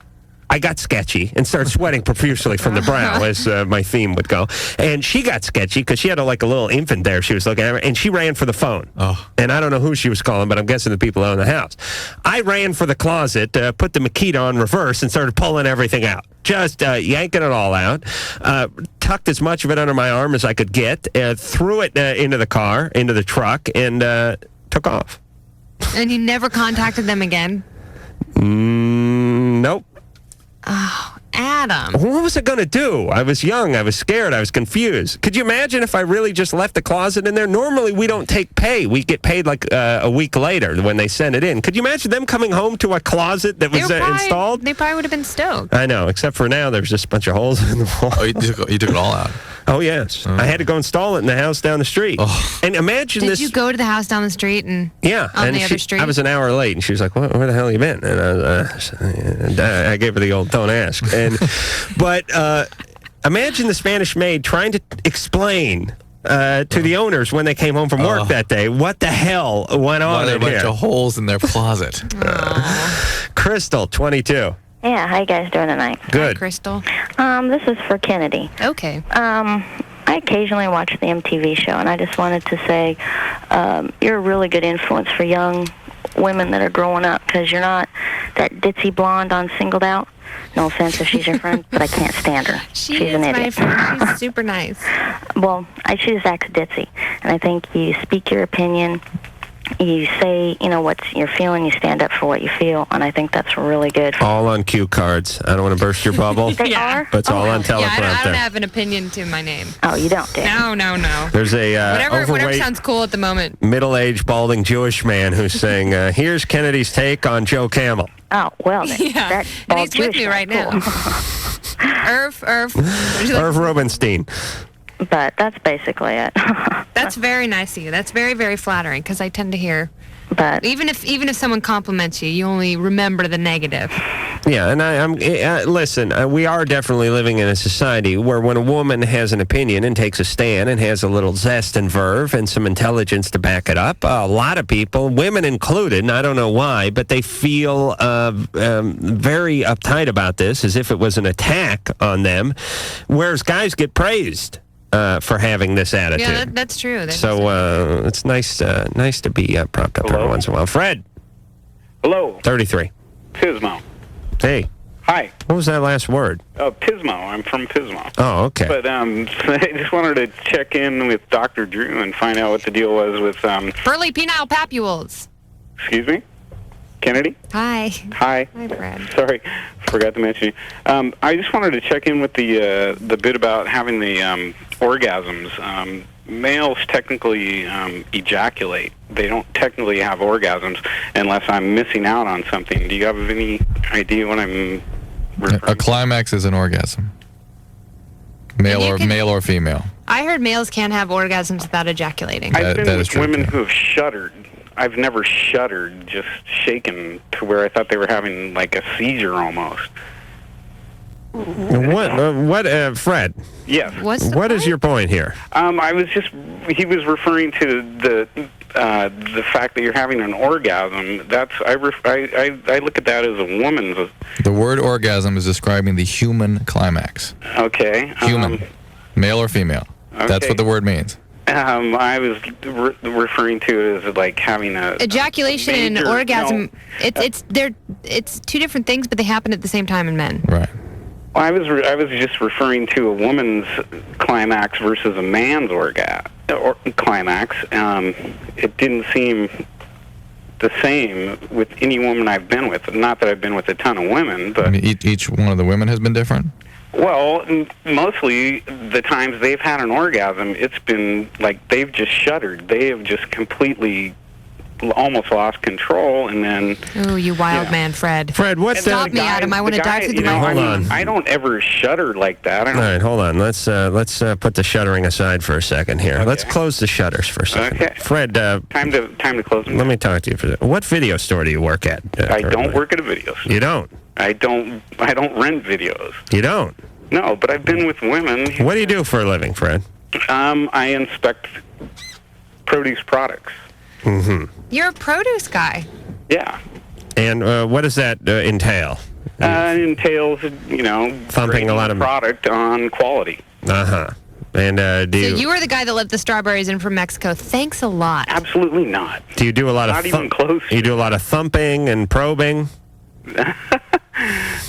I got sketchy and started sweating profusely from the brow, as my theme would go. And she got sketchy because she had a little infant there. She was looking at her, and she ran for the phone. Oh. And I don't know who she was calling, but I'm guessing the people out in the house. I ran for the closet, put the Makita on reverse, and started pulling everything out. Just yanking it all out. Tucked as much of it under my arm as I could get. Threw it into the car, into the truck, and took off. And you never contacted them again? Nope. Oh, Adam. What was I going to do? I was young. I was scared. I was confused. Could you imagine if I really just left the closet in there? Normally, we don't take pay. We get paid a week later when they send it in. Could you imagine them coming home to a closet that was installed? They probably would have been stoked. I know, except for now there's just a bunch of holes in the wall. Oh, you took it all out? Oh, yes. I had to go install it in the house down the street. Oh. And imagine Did this... you go to the house down the street and on the other street? I was an hour late, and she was like, where the hell you been? And I gave her the old don't ask. But imagine the Spanish maid trying to explain to the owners when they came home from work that day what the hell went on in there are a bunch here. of holes in their closet. Crystal, 22. Yeah, how you guys doing tonight? Good. Hi, Crystal. This is for Kennedy. Okay. I occasionally watch the MTV show, and I just wanted to say you're a really good influence for young women that are growing up, because you're not that ditzy blonde on Singled Out. No offense if she's your friend, but I can't stand her. She's an idiot. My friend. She's super nice. Well, she just acts ditzy, and I think you speak your opinion. You say, what you're feeling, you stand up for what you feel, and I think that's really good. All on cue cards. I don't want to burst your bubble. They are? But it's all on teleprompter. Yeah, I don't have an opinion to my name. Oh, you don't, do you? No. There's a whatever sounds cool at the moment. middle-aged, balding Jewish man who's saying, here's Kennedy's take on Joe Camel. Oh, well, then. Yeah, and he's with me right now. Irv. Irv Rubenstein. But that's basically it. That's very nice of you. That's very, very flattering, because I tend to hear. But even if someone compliments you, you only remember the negative. Yeah, and listen, we are definitely living in a society where when a woman has an opinion and takes a stand and has a little zest and verve and some intelligence to back it up, a lot of people, women included, and I don't know why, but they feel very uptight about this, as if it was an attack on them, whereas guys get praised for having this attitude. Yeah, that's true. It's nice to be propped up every once in a while. Fred. Hello. 33. Pismo. Hey. Hi. What was that last word? Pismo. I'm from Pismo. Oh, okay. But I just wanted to check in with Dr. Drew and find out what the deal was with... Burly penile papules. Excuse me? Kennedy? Hi. Hi. Hi, Brad. Sorry, forgot to mention you. I just wanted to check in with the bit about having the orgasms. Males technically ejaculate. They don't technically have orgasms unless I'm missing out on something. Do you have any idea what I'm referring to? A climax is an orgasm. Male or female. I heard males can't have orgasms without ejaculating. I've been with women who have shuddered. I've never shuddered, just shaken to where I thought they were having like a seizure almost. What, Fred? Yes. What is your point here? He was referring to the fact that you're having an orgasm. I look at that as a woman's. The word orgasm is describing the human climax. Okay. Human, male or female. Okay. That's what the word means. I was referring to it as like having a ejaculation and orgasm. No. It's two different things, but they happen at the same time in men. Right. Well, I was just referring to a woman's climax versus a man's climax. It didn't seem the same with any woman I've been with. Not that I've been with a ton of women, but I mean, each one of the women has been different. Well, mostly the times they've had an orgasm, it's been like they've just shuddered. They have just completely almost lost control, and then... Oh, you wild man, Fred. Fred, what's that? Stop me, Adam. I want to dive through the microphone. I don't ever shudder like that. All right, hold on. Let's put the shuddering aside for a second here. Okay. Let's close the shutters for a second. Okay. Fred, time to close them. Let me talk to you for a second. What video store do you work at? I don't work at a video store. You don't? I don't rent videos. You don't? No, but I've been with women. What do you do for a living, Fred? I inspect produce products. Mm-hmm. You're a produce guy. Yeah. And what does that entail? It entails, thumping a lot of product on quality. Uh-huh. And So you were the guy that let the strawberries in from Mexico. Thanks a lot. Absolutely not. Do you do a lot of... Not even close. You do a lot of thumping and probing?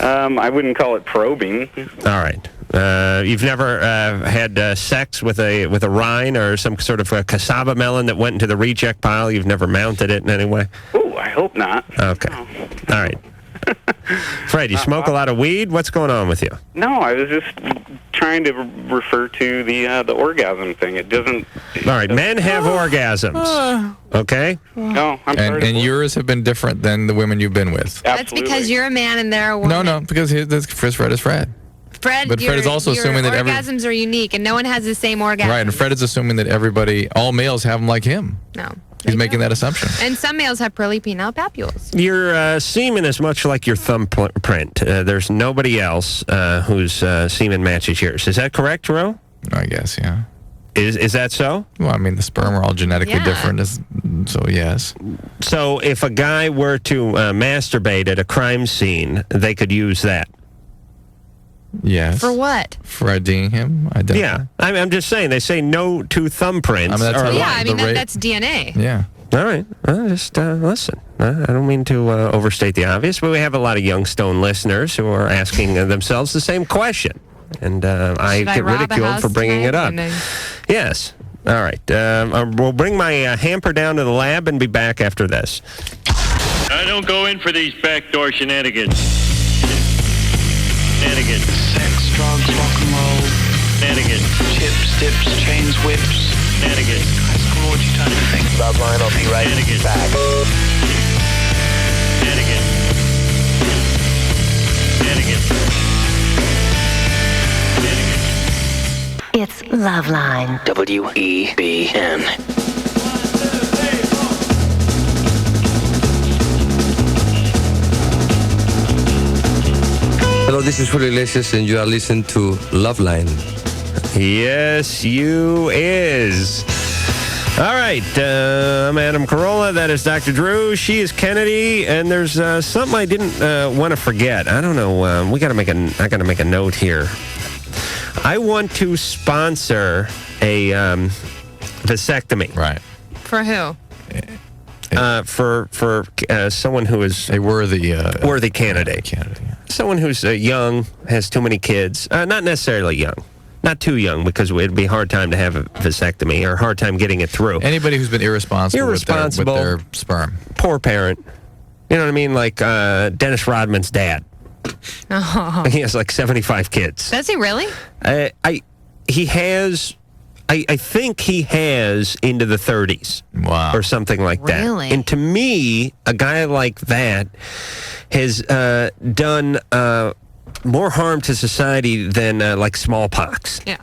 I wouldn't call it probing. All right. You've never had sex with a rind or some sort of a cassava melon that went into the reject pile? You've never mounted it in any way? Oh, I hope not. Okay. No. All right. Fred, you smoke a lot of weed? What's going on with you? No, I was just trying to refer to the orgasm thing. It doesn't... All right, men have orgasms. Okay? No, I'm sorry. And yours have been different than the women you've been with. That's because you're a man and they're a woman. No, because Fred is Fred. Fred, But Fred is also your assuming that orgasms are unique, and no one has the same orgasm. Right, and Fred is assuming that all males have them like him. No. He's making that assumption. And some males have pearly penile papules. Your semen is much like your thumbprint. There's nobody else whose semen matches yours. Is that correct, Ro? I guess, yeah. Is that so? Well, I mean, the sperm are all genetically different, so yes. So if a guy were to masturbate at a crime scene, they could use that? Yes. For what? For IDing him? Yeah. I'm just saying, they say no to thumbprints. That's DNA. Yeah. All right. Just listen. I don't mean to overstate the obvious, but we have a lot of young stone listeners who are asking themselves the same question. And I get ridiculed for bringing it up. Yes. All right. We'll bring my hamper down to the lab and be back after this. I don't go in for these backdoor shenanigans. Sex, drugs, rock and roll. Shenanigans. Chips, dips, chains, whips. Shenanigans. High school orgy kind of thing. LoveLine, I'll be right back. Shenanigans. Shenanigans. It's LoveLine. WEBN. Hello, this is Julio Iglesias, and you are listening to LoveLine. Yes, you is. All right, I'm Adam Carolla. That is Dr. Drew. She is Kennedy, and there's something I didn't want to forget. I don't know. I got to make a note here. I want to sponsor a vasectomy. Right. For who? For someone who is a worthy candidate. Someone who's young, has too many kids. Not necessarily young. Not too young, because it'd be a hard time to have a vasectomy or a hard time getting it through. Anybody who's been irresponsible with their sperm. Poor parent. You know what I mean? Like Dennis Rodman's dad. Oh. He has like 75 kids. Does he really? He has... I think he has into the 30s. Wow. Or something like that. Really? And to me, a guy like that has done more harm to society than like smallpox. Yeah.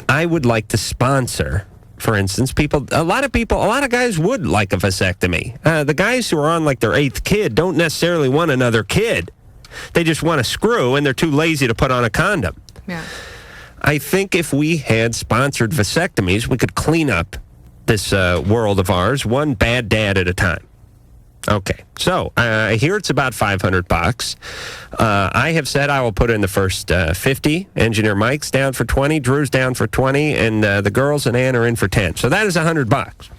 I would like to sponsor, for instance, a lot of guys would like a vasectomy. The guys who are on like their 8th kid don't necessarily want another kid. They just want to screw, and they're too lazy to put on a condom. Yeah. I think if we had sponsored vasectomies, we could clean up this world of ours, one bad dad at a time. Okay, so I hear it's about $500. I have said I will put in the first 50. Engineer Mike's down for 20. Drew's down for 20, and the girls and Ann are in for 10. So that is $100.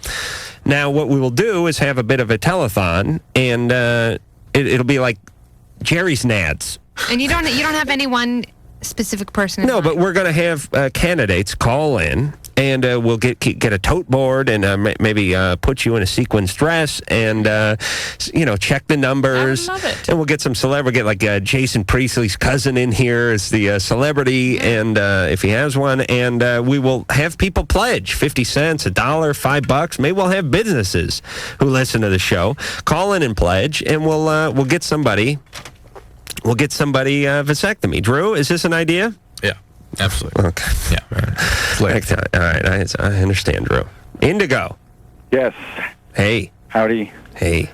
Now, what we will do is have a bit of a telethon, and it'll be like Jerry's Nads. And you don't have any one specific person in No, mind? but we're going to have candidates call in, and we'll get a tote board and maybe put you in a sequins dress and, check the numbers. I would love it. And we'll get some celebrity, like Jason Priestley's cousin in here as the celebrity, and if he has one. And we will have people pledge 50 cents, $1, $5. Maybe we'll have businesses who listen to the show call in and pledge, and we'll get somebody. We'll get somebody vasectomy. Drew, is this an idea? Yeah, absolutely. Okay. Yeah. All right, I understand, Drew. Indigo. Yes. Hey. Howdy. Hey.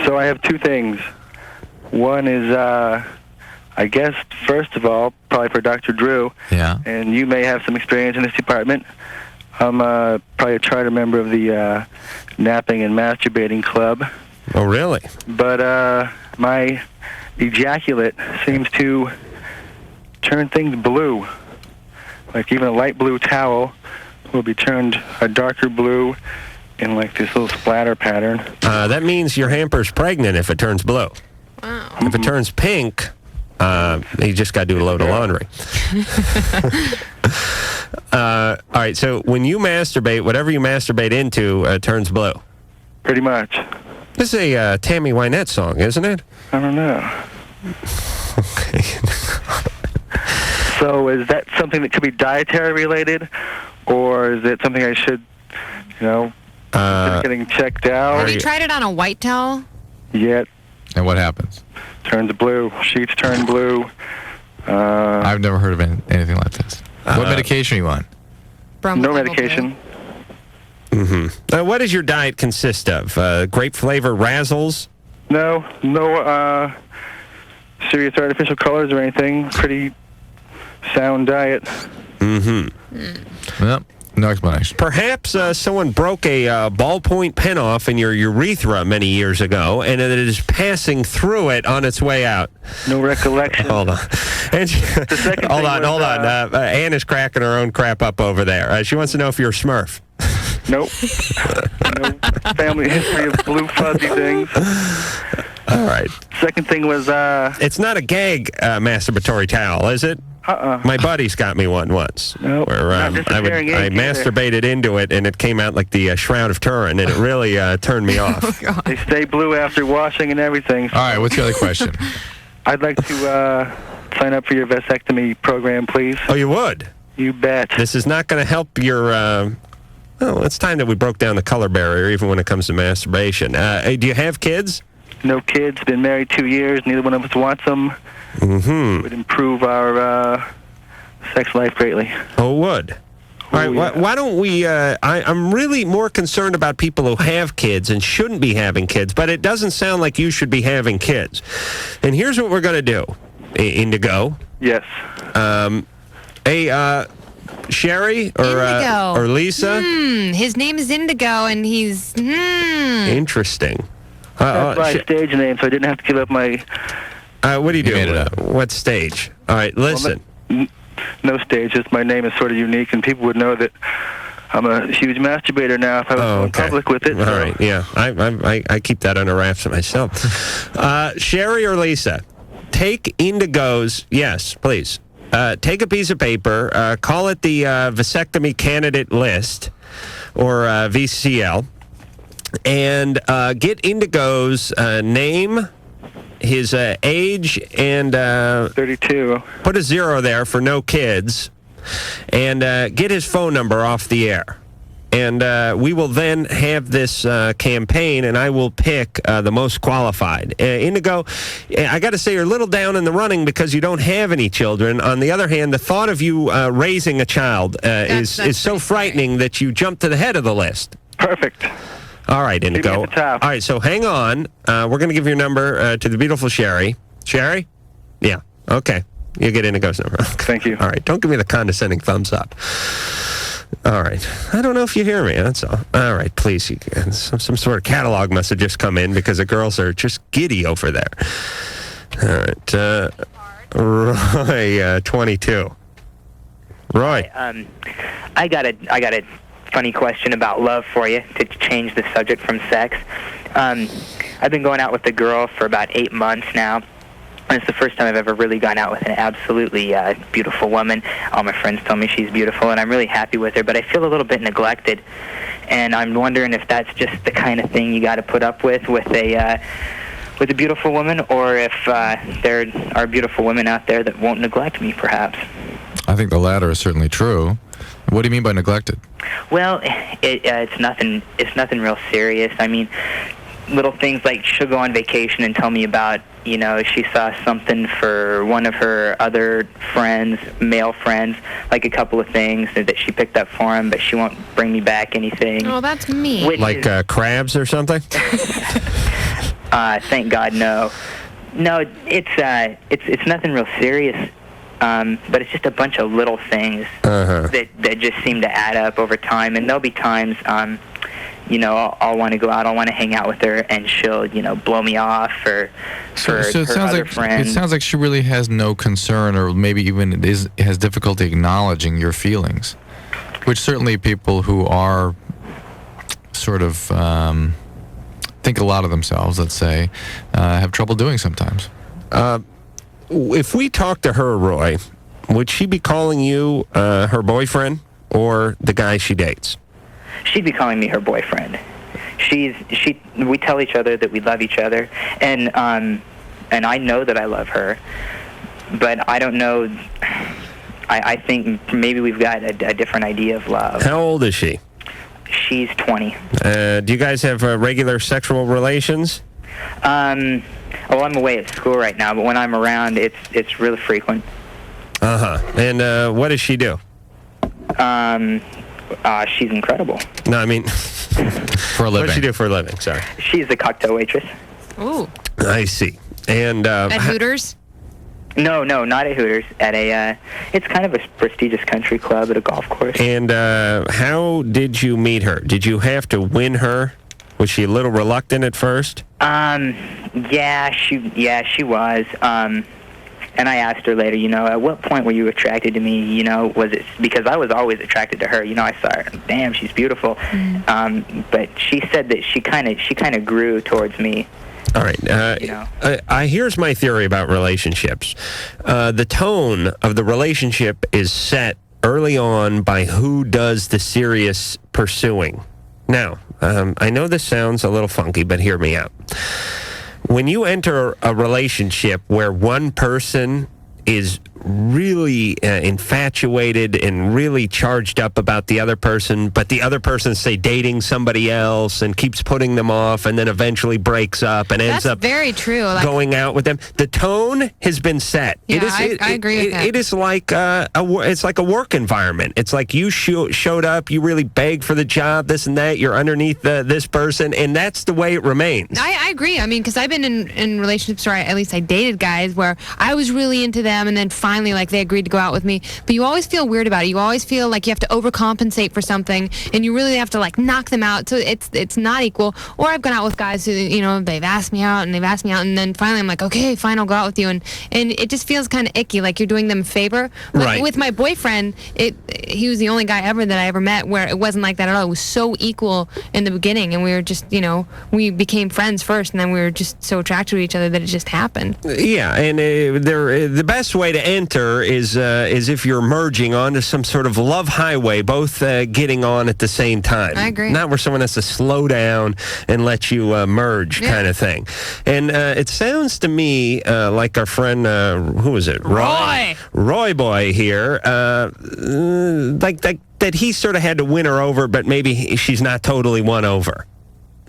So I have two things. One is, I guess, first of all, probably for Dr. Drew. Yeah. And you may have some experience in this department. I'm probably a charter member of the Napping and Masturbating Club. Oh, really? But my ejaculate seems to turn things blue. Like even a light blue towel will be turned a darker blue in like this little splatter pattern. That means your hamper's pregnant if it turns blue. Wow. If it turns pink, you just got to do a load of laundry. All right, so when you masturbate, whatever you masturbate into turns blue. Pretty much. This is a Tammy Wynette song, isn't it? I don't know. Okay. So is that something that could be dietary related, or is it something I should, just getting checked out? Have you tried it on a white towel? Yet. And what happens? Turns blue. Sheets turn blue. I've never heard of anything like this. What medication are you on? No medication. Mm-hmm. What does your diet consist of? Grape flavor Razzles? No serious artificial colors or anything. Pretty sound diet. Mm-hmm. Yep. No explanation. Perhaps someone broke a ballpoint pen off in your urethra many years ago, and it is passing through it on its way out. No recollection. Hold on. Hold on. Ann is cracking her own crap up over there. She wants to know if you're a Smurf. Nope. No family history of blue fuzzy things. All right. Second thing was... It's not a gag masturbatory towel, is it? My buddy's got me one once. Nope. Where I masturbated into it, and it came out like the Shroud of Turin, and it really turned me off. They stay blue after washing and everything. All right, what's the other question? I'd like to sign up for your vasectomy program, please. Oh, you would? You bet. This is not going to help your... it's time that we broke down the color barrier, even when it comes to masturbation. Do you have kids? No kids. Been married 2 years. Neither one of us wants them. Mm-hmm. Would improve our sex life greatly. Oh, it would. All right, why don't we... I'm really more concerned about people who have kids and shouldn't be having kids, but it doesn't sound like you should be having kids. And here's what we're going to do, Indigo. Yes. Sherry Indigo. or Lisa? His name is Indigo, and he's... Interesting. That's my stage name, so I didn't have to give up my... what do you do? What stage? All right, listen. Well, no stage. Just my name is sort of unique, and people would know that I'm a huge masturbator now if I was in public with it. All right, yeah. I keep that under wraps myself. Sherry or Lisa, take Indigo's... Yes, please. Take a piece of paper, call it the vasectomy candidate list, or VCL, and get Indigo's name, his age, and 32. Put a 0 there for no kids, and get his phone number off the air. And we will then have this campaign, and I will pick the most qualified. Indigo, I got to say you're a little down in the running because you don't have any children. On the other hand, the thought of you raising a child is so frightening that you jump to the head of the list. Perfect. All right, Indigo. All right, so hang on. We're going to give your number to the beautiful Sherry. Sherry? Yeah. Okay. You get in a ghost number. Okay. Thank you. All right. Don't give me the condescending thumbs up. All right. I don't know if you hear me. That's all. All right. Please. Some sort of catalog must have just come in because the girls are just giddy over there. All right. Roy, 22. Roy. I got a funny question about love for you to change the subject from sex. I've been going out with a girl for about 8 months now. And it's the first time I've ever really gone out with an absolutely beautiful woman. All my friends tell me she's beautiful, and I'm really happy with her, but I feel a little bit neglected. And I'm wondering if that's just the kind of thing you got to put up with a beautiful woman, or if there are beautiful women out there that won't neglect me, perhaps. I think the latter is certainly true. What do you mean by neglected? Well, it's nothing real serious. I mean, little things like she'll go on vacation and tell me about, she saw something for one of her other friends, male friends, like a couple of things that she picked up for him, but she won't bring me back anything. Oh, that's me. Like crabs or something? Thank God, no. No, it's nothing real serious. But it's just a bunch of little things that just seem to add up over time. And there'll be times, I'll want to go out, I'll want to hang out with her, and she'll, blow me off for So her it sounds other like friends. it sounds like she really has no concern, or maybe even has difficulty acknowledging your feelings, which certainly people who are sort of think a lot of themselves, let's say, have trouble doing sometimes. If we talk to her, Roy, would she be calling you her boyfriend or the guy she dates? She'd be calling me her boyfriend. We tell each other that we love each other, and I know that I love her, but I don't know. I think maybe we've got a different idea of love. How old is she? She's 20. Do you guys have regular sexual relations? Well, I'm away at school right now, but when I'm around, it's really frequent. And what does she do? She's incredible. No, I mean, for a living. What does she do for a living? Sorry. She's a cocktail waitress. Ooh. I see. And at Hooters? No, not at Hooters. At it's kind of a prestigious country club at a golf course. And how did you meet her? Did you have to win her? Was she a little reluctant at first? Yeah, she was. And I asked her later, at what point were you attracted to me? Was it because I was always attracted to her? I saw her, damn, she's beautiful. But she said that she kind of grew towards me. All right. Here's my theory about relationships. The tone of the relationship is set early on by who does the serious pursuing. Now, I know this sounds a little funky, but hear me out. When you enter a relationship where one person is really infatuated and really charged up about the other person, but the other person, say, dating somebody else and keeps putting them off and then eventually breaks up and ends up very true. Going out with them. The tone has been set. Yeah, I agree with that. It is like it's like a work environment. It's like you showed up, you really begged for the job, this and that, you're underneath this person, and that's the way it remains. I agree. I mean, because I've been in relationships where at least I dated guys where I was really into them, and then finally, they agreed to go out with me. But you always feel weird about it. You always feel like you have to overcompensate for something, and you really have to knock them out. So it's not equal. Or I've gone out with guys who they've asked me out, and then finally I'm like, okay, fine, I'll go out with you, and it just feels kind of icky, like you're doing them a favor. Right. With my boyfriend, he was the only guy ever that I ever met where it wasn't like that at all. It was so equal in the beginning, and we were just we became friends first, and then we were just so attracted to each other that it just happened. Yeah, and the best way to enter is if you're merging onto some sort of love highway, both getting on at the same time. I agree. Not where someone has to slow down and let you merge, kind of thing. And it sounds to me like our friend, who was it? Roy Boy here, like that he sort of had to win her over, but maybe she's not totally won over.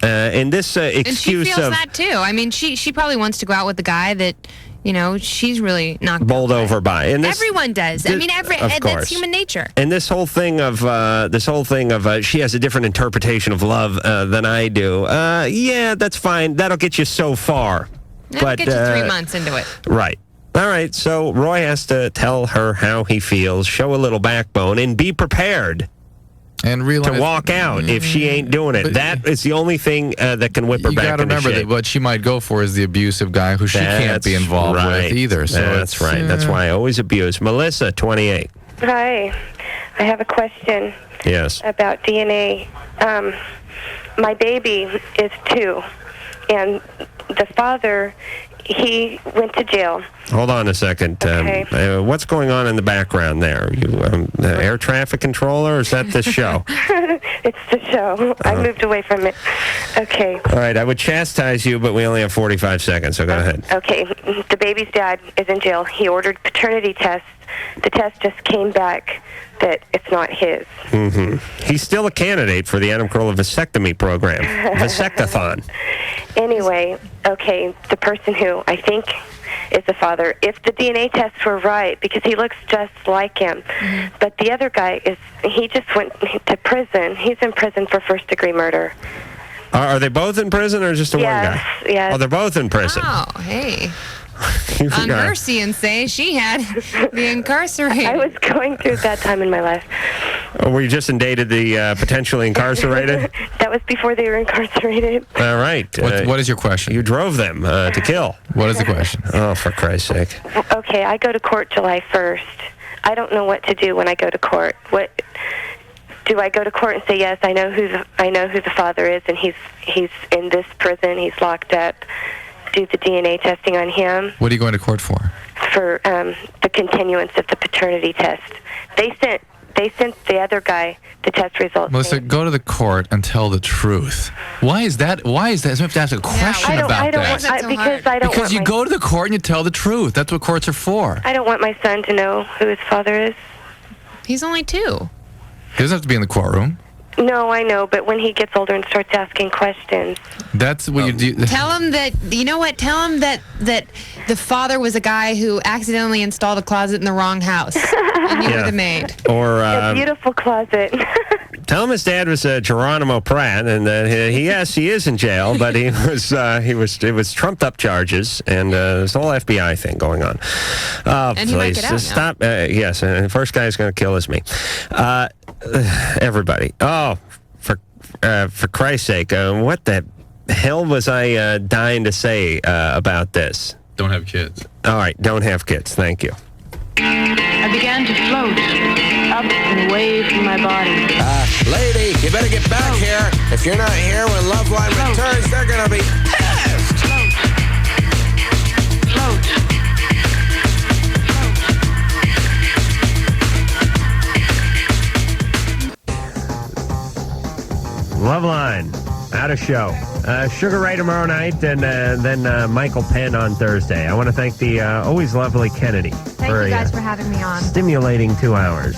And this excuse and she feels that too. I mean, she probably wants to go out with the guy that she's really not bowled over by. And everyone does. I mean, that's human nature. And this whole thing of she has a different interpretation of love than I do. Yeah, that's fine. That'll get you so far. That'll get you 3 months into it. Right. All right, so Roy has to tell her how he feels, show a little backbone, and be prepared. And realize to walk out if she ain't doing it. That is the only thing that can whip her you back got to into remember shape. that what she might go for is the abusive guy who she can't be involved with either. So that's right. That's why I always abuse. Melissa, 28. Hi. I have a question. Yes. About DNA. My baby is 2, and the father, he went to jail. Hold on a second. Okay. What's going on in the background there? You air traffic controller, or is that the show? It's the show. I moved away from it. Okay. All right, I would chastise you, but we only have 45 seconds, so go ahead. Okay. The baby's dad is in jail. He ordered paternity tests. The test just came back that it's not his. Mm-hmm. He's still a candidate for the Adam Carolla vasectomy program. Vasectathon. Anyway, okay, the person who I think is the father, if the DNA tests were right, because he looks just like him, but the other guy he just went to prison. He's in prison for first-degree murder. Are they both in prison, or just the one guy? Yes. Oh, they're both in prison. Oh, hey. On Mercy and say she had the incarcerated. I was going through that time in my life. Oh, were you just dated the potentially incarcerated? That was before they were incarcerated. All right. What is your question? You drove them to kill. What is the question? Oh, for Christ's sake. Okay, I go to court July 1st. I don't know what to do when I go to court. What do I go to court and say, yes, I know who the father is, and he's in this prison, he's locked up. Do the DNA testing on him. What are you going to court for? For the continuance of the paternity test. They sent the other guy the test results. Melissa, go to the court and tell the truth. Why is that? So you have to ask a question about that. Because you go to the court and you tell the truth. That's what courts are for. I don't want my son to know who his father is. He's only 2. He doesn't have to be in the courtroom. No, I know, but when he gets older and starts asking questions. That's what you do. Tell him that, you know what? Tell him that the father was a guy who accidentally installed a closet in the wrong house. And you were the maid. Or a beautiful closet. Tell him his dad was Geronimo Pratt, and he is in jail, but it was trumped up charges, and this whole FBI thing going on. And he might get out stop. Yes, and the first guy who's going to kill is me. Everybody. Oh, for Christ's sake, what the hell was I dying to say about this? Don't have kids. All right, don't have kids. Thank you. I began to float up and away from my body. Lady, you better get back here. If you're not here when LoveLine returns, they're going to be pissed. Float. LoveLine, out of show. Sugar Ray tomorrow night, and then Michael Penn on Thursday. I want to thank the always lovely Kennedy. Thank you guys for having me on. Stimulating 2 hours.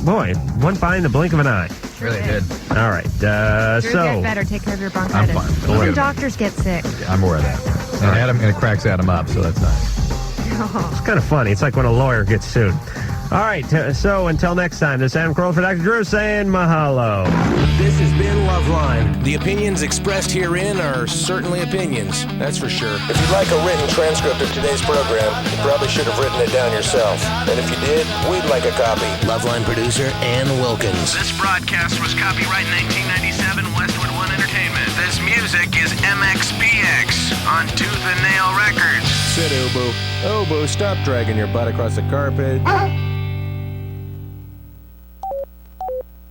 Boy, went by in the blink of an eye. Really did. All right. Drew, get better. Take care of your bronchitis. I'm fine. Even doctors get sick. I'm aware of that. And it cracks Adam up, so that's nice. It's kind of funny. It's like when a lawyer gets sued. All right, so until next time, this is Adam Carolla for Dr. Drew saying mahalo. This has been LoveLine. The opinions expressed herein are certainly opinions, that's for sure. If you'd like a written transcript of today's program, you probably should have written it down yourself. And if you did, we'd like a copy. LoveLine producer Ann Wilkins. This broadcast was copyright 1997 Westwood One Entertainment. This music is MXPX on Tooth and Nail Records. Sit, Obo. Obo, stop dragging your butt across the carpet.